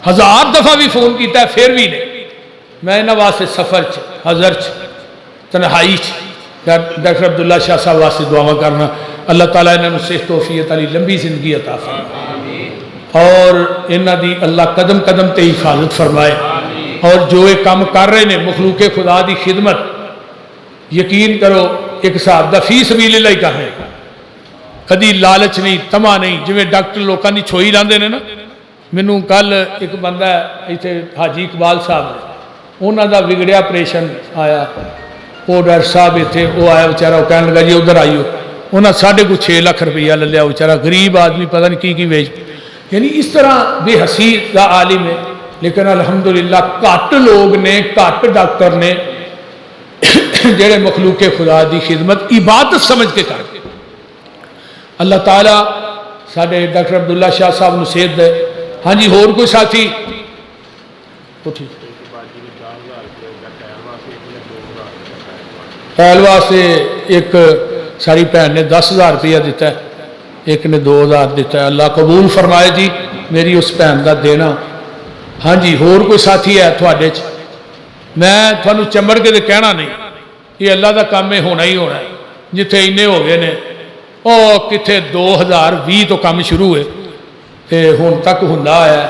1000 دفعہ بھی فون کیتا ہے پھر بھی نہیں۔ میں انہاں واسطے سفر حضر تنہائی ڈاکٹر عبداللہ شاہ صاحب واسطے دعا کرنا، اللہ تعالیٰ انہوں نے صحت توفیق والی لمبی زندگی عطا فرمائے، اور انہاں دی اللہ قدم قدم تے حفاظت فرمائے۔ اور جو یہ کام کر رہے ہیں مخلوق خدا دی خدمت، یقین کرو ایک صاحب دا فی سبیل اللہ ہی کر رہے ہیں، کدی لالچ نہیں، تما نہیں، جویں ڈاکٹر لوکاں دی چھوئی لاندے نے نا۔ مینوں کل ایک بندہ ہے ایتھے حاجی اقبال صاحب نے، انہاں دا بگڑیا آپریشن آیا، وہ ڈاکٹر صاحب ایتھے وہ آیا بیچارہ، وہ کہنے لگا جی ادھر آئیو، انہاں 6.5 لاکھ روپیہ لے لیا بیچارہ، غریب آدمی پتہ نہیں کی ویچ۔ یعنی اس طرح بے حسی دا عالم ہے، لیکن الحمدللہ گھٹ لوگ نے، گھٹ ڈاکٹر نے جڑے مخلوق خدا دی خدمت عبادت سمجھ کے کر کے۔ اللہ تعالیٰ ساڈے ڈاکٹر عبداللہ شاہ صاحب نو صحت دے۔ ہاں جی ہور کوئی ساتھی؟ ٹائل واسطے ایک ساری بھن نے 10,000 روپیہ دیتا ہے، ایک نے 2000 دیتا ہے. اللہ قبول فرمائے جی میری اس بھن کا دینا. ہاں جی ہور کوئی ساتھی ہے تھوڑے چ؟ میں تھانوں چمڑ کے تو کہنا نہیں, یہ اللہ کا کام ہے, ہونا ہی ہونا ہے. جتھے انے ہو گئے نے وہ کتنے 2020 تو کام شروع ہوئے تو ہن تک ہوندا ہے.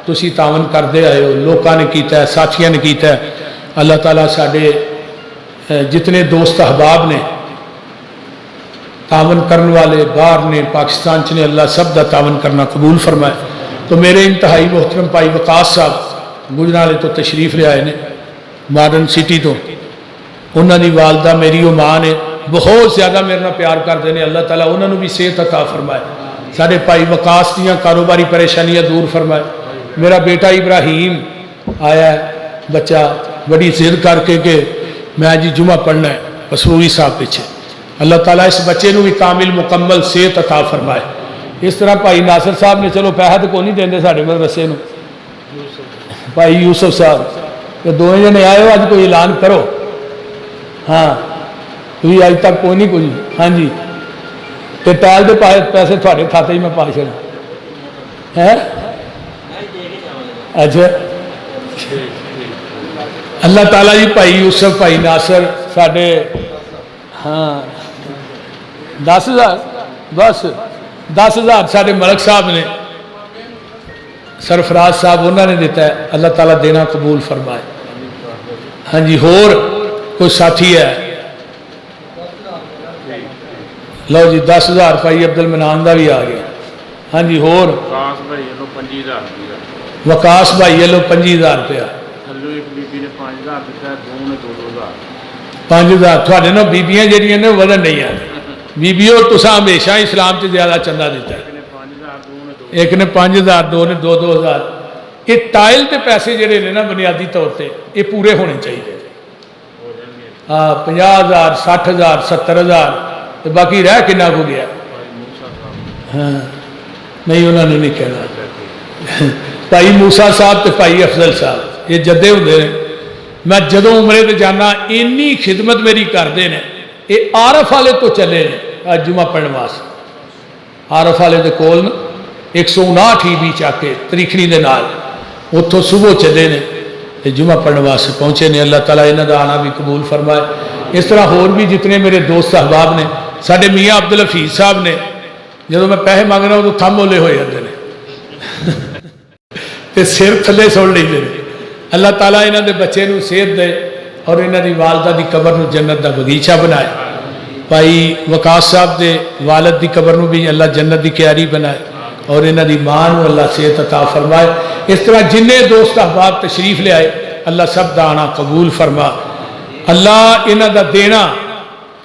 تسی تعاون کرتے آئے ہو, لوگوں نے کیتا ہے, ساتھیاں نے کیتا ہے. اللہ تعالیٰ ساڈے جتنے دوست احباب نے تعاون کرنے والے باہر نے پاکستان چ نے, اللہ سب کا تعاون کرنا قبول فرمائے. تو میرے انتہائی محترم بھائی وقاص صاحب گجرالے تو تشریف لے آئے نے ماڈرن سٹی تو. انہوں دی والدہ میری وہ ماں نے بہت زیادہ میرے نال پیار کرتے ہیں. اللہ تعالیٰ انہوں نے بھی صحت عطا فرمائے. سارے بھائی وقاص دیاں کاروباری پریشانیاں دور فرمائے. میرا بیٹا ابراہیم آیا ہے بچہ بڑی ضد کر کے کہ میں جی جمعہ پڑھنا ہے مسروری صاحب پیچھے. اللہ تعالیٰ اس بچے نو بھی کامل مکمل صحت عطا فرمائے. اس طرح بھائی ناصر صاحب نے چلو پیسہ تو کوئی نہیں دیں سارے مدرسے نو. بھائی یوسف صاحب کہ دو جنے آئے ہو, اج کوئی اعلان کرو. ہاں تھی اج تک کوئی نہیں کوئی. ہاں جی تو ٹائل کے پیسے تھوڑے کھاتے ہی میں پا چڑا ہے. اچھا اللہ تعالیٰ جی بھائی یوسف بھائی ناصر ساڈے ہاں 10,000 بس 10,000 ساڈے ملک صاحب نے سرفراز صاحب انہوں نے دیتا ہے. اللہ تعالیٰ دینا قبول فرمائے. ہاں جی ہور کوئی ساتھی ہے؟ لو جی 10,000 بھائی عبد المنان کا بھی آ گیا. ہاں جی ہور وقاص بھائی لو 25,000 روپیہ. 5,000 تھوڑے نا بیبیاں جہاں نے ودن نہیں آ بیبیو تسا ہمیشہ اسلام سے زیادہ چندہ دیتا ہے. ایک نے 5,000 دو نے 2,000. یہ ٹائل کے پیسے جڑے نے نا بنیادی طور پہ یہ پورے ہونے چاہیے. ہاں 50,000 60,000 70,000 تو باقی رہ کنا کو گیا. ہاں نہیں انہوں نے نہیں کہنا. بھائی موسا صاحب تو بھائی افضل صاحب یہ جدے ہوتے ہیں. میں جدوں عمرے تے جانا اینی خدمت میری کرتے ہیں. یہ آرف والے تو چلے نے جمعہ پڑھنے واسطے. آرف والے کے کول 159 ای چا کے تریکھنی دے نال اتوں صبح چلے نے تے جمعہ پڑھنے واسطے پہنچے نے. اللہ تعالیٰ انہوں کا آنا بھی قبول فرمائے. اس طرح ہور بھی جتنے میرے دوست احباب نے. ساڈے میاں عبد الحفیظ صاحب نے جدوں میں پیسے مانگنا وہ تو تھم اولے ہو جاتے ہیں تے سر تھلے سن لیندے نے. اللہ تعالیٰ انہوں دے بچے نو صحت دے اور انہوں دی والدہ دی قبر نو جنت دا بغیچہ بنائے. بھائی وقاص صاحب دے والد دی قبر نو بھی اللہ جنت دی کیاری بنائے اور انہوں دی ماں نو اللہ صحت عطا فرمائے. اس طرح جن دوست احباب تشریف لے آئے اللہ سب دا آنا قبول فرما. اللہ انہوں دا دینا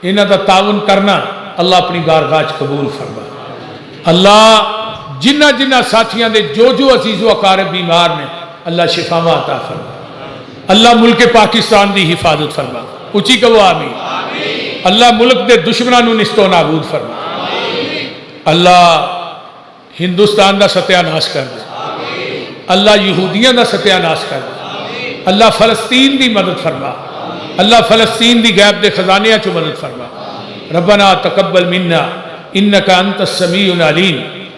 انہوں دا تعاون کرنا اللہ اپنی بارگاہ قبول فرما. اللہ جنہ جنہ ساتھیاں دے جو عزیز و اقارب بیمار نے اللہ شفاواں عطا فرما. اللہ ملک پاکستان دی حفاظت فرما. اچھی کہو آمین. اللہ ملک دے دشمنوں نست و نابود فرما. اللہ ہندوستان دا ستیہ ناش کر دے. اللہ یہودیاں دا ستیہ ناش کر دے. اللہ فلسطین دی مدد فرما. اللہ فلسطین دی غیب دے خزانیاں چو مدد فرما. ربنا تقبل منا انکا انت السمیع العلیم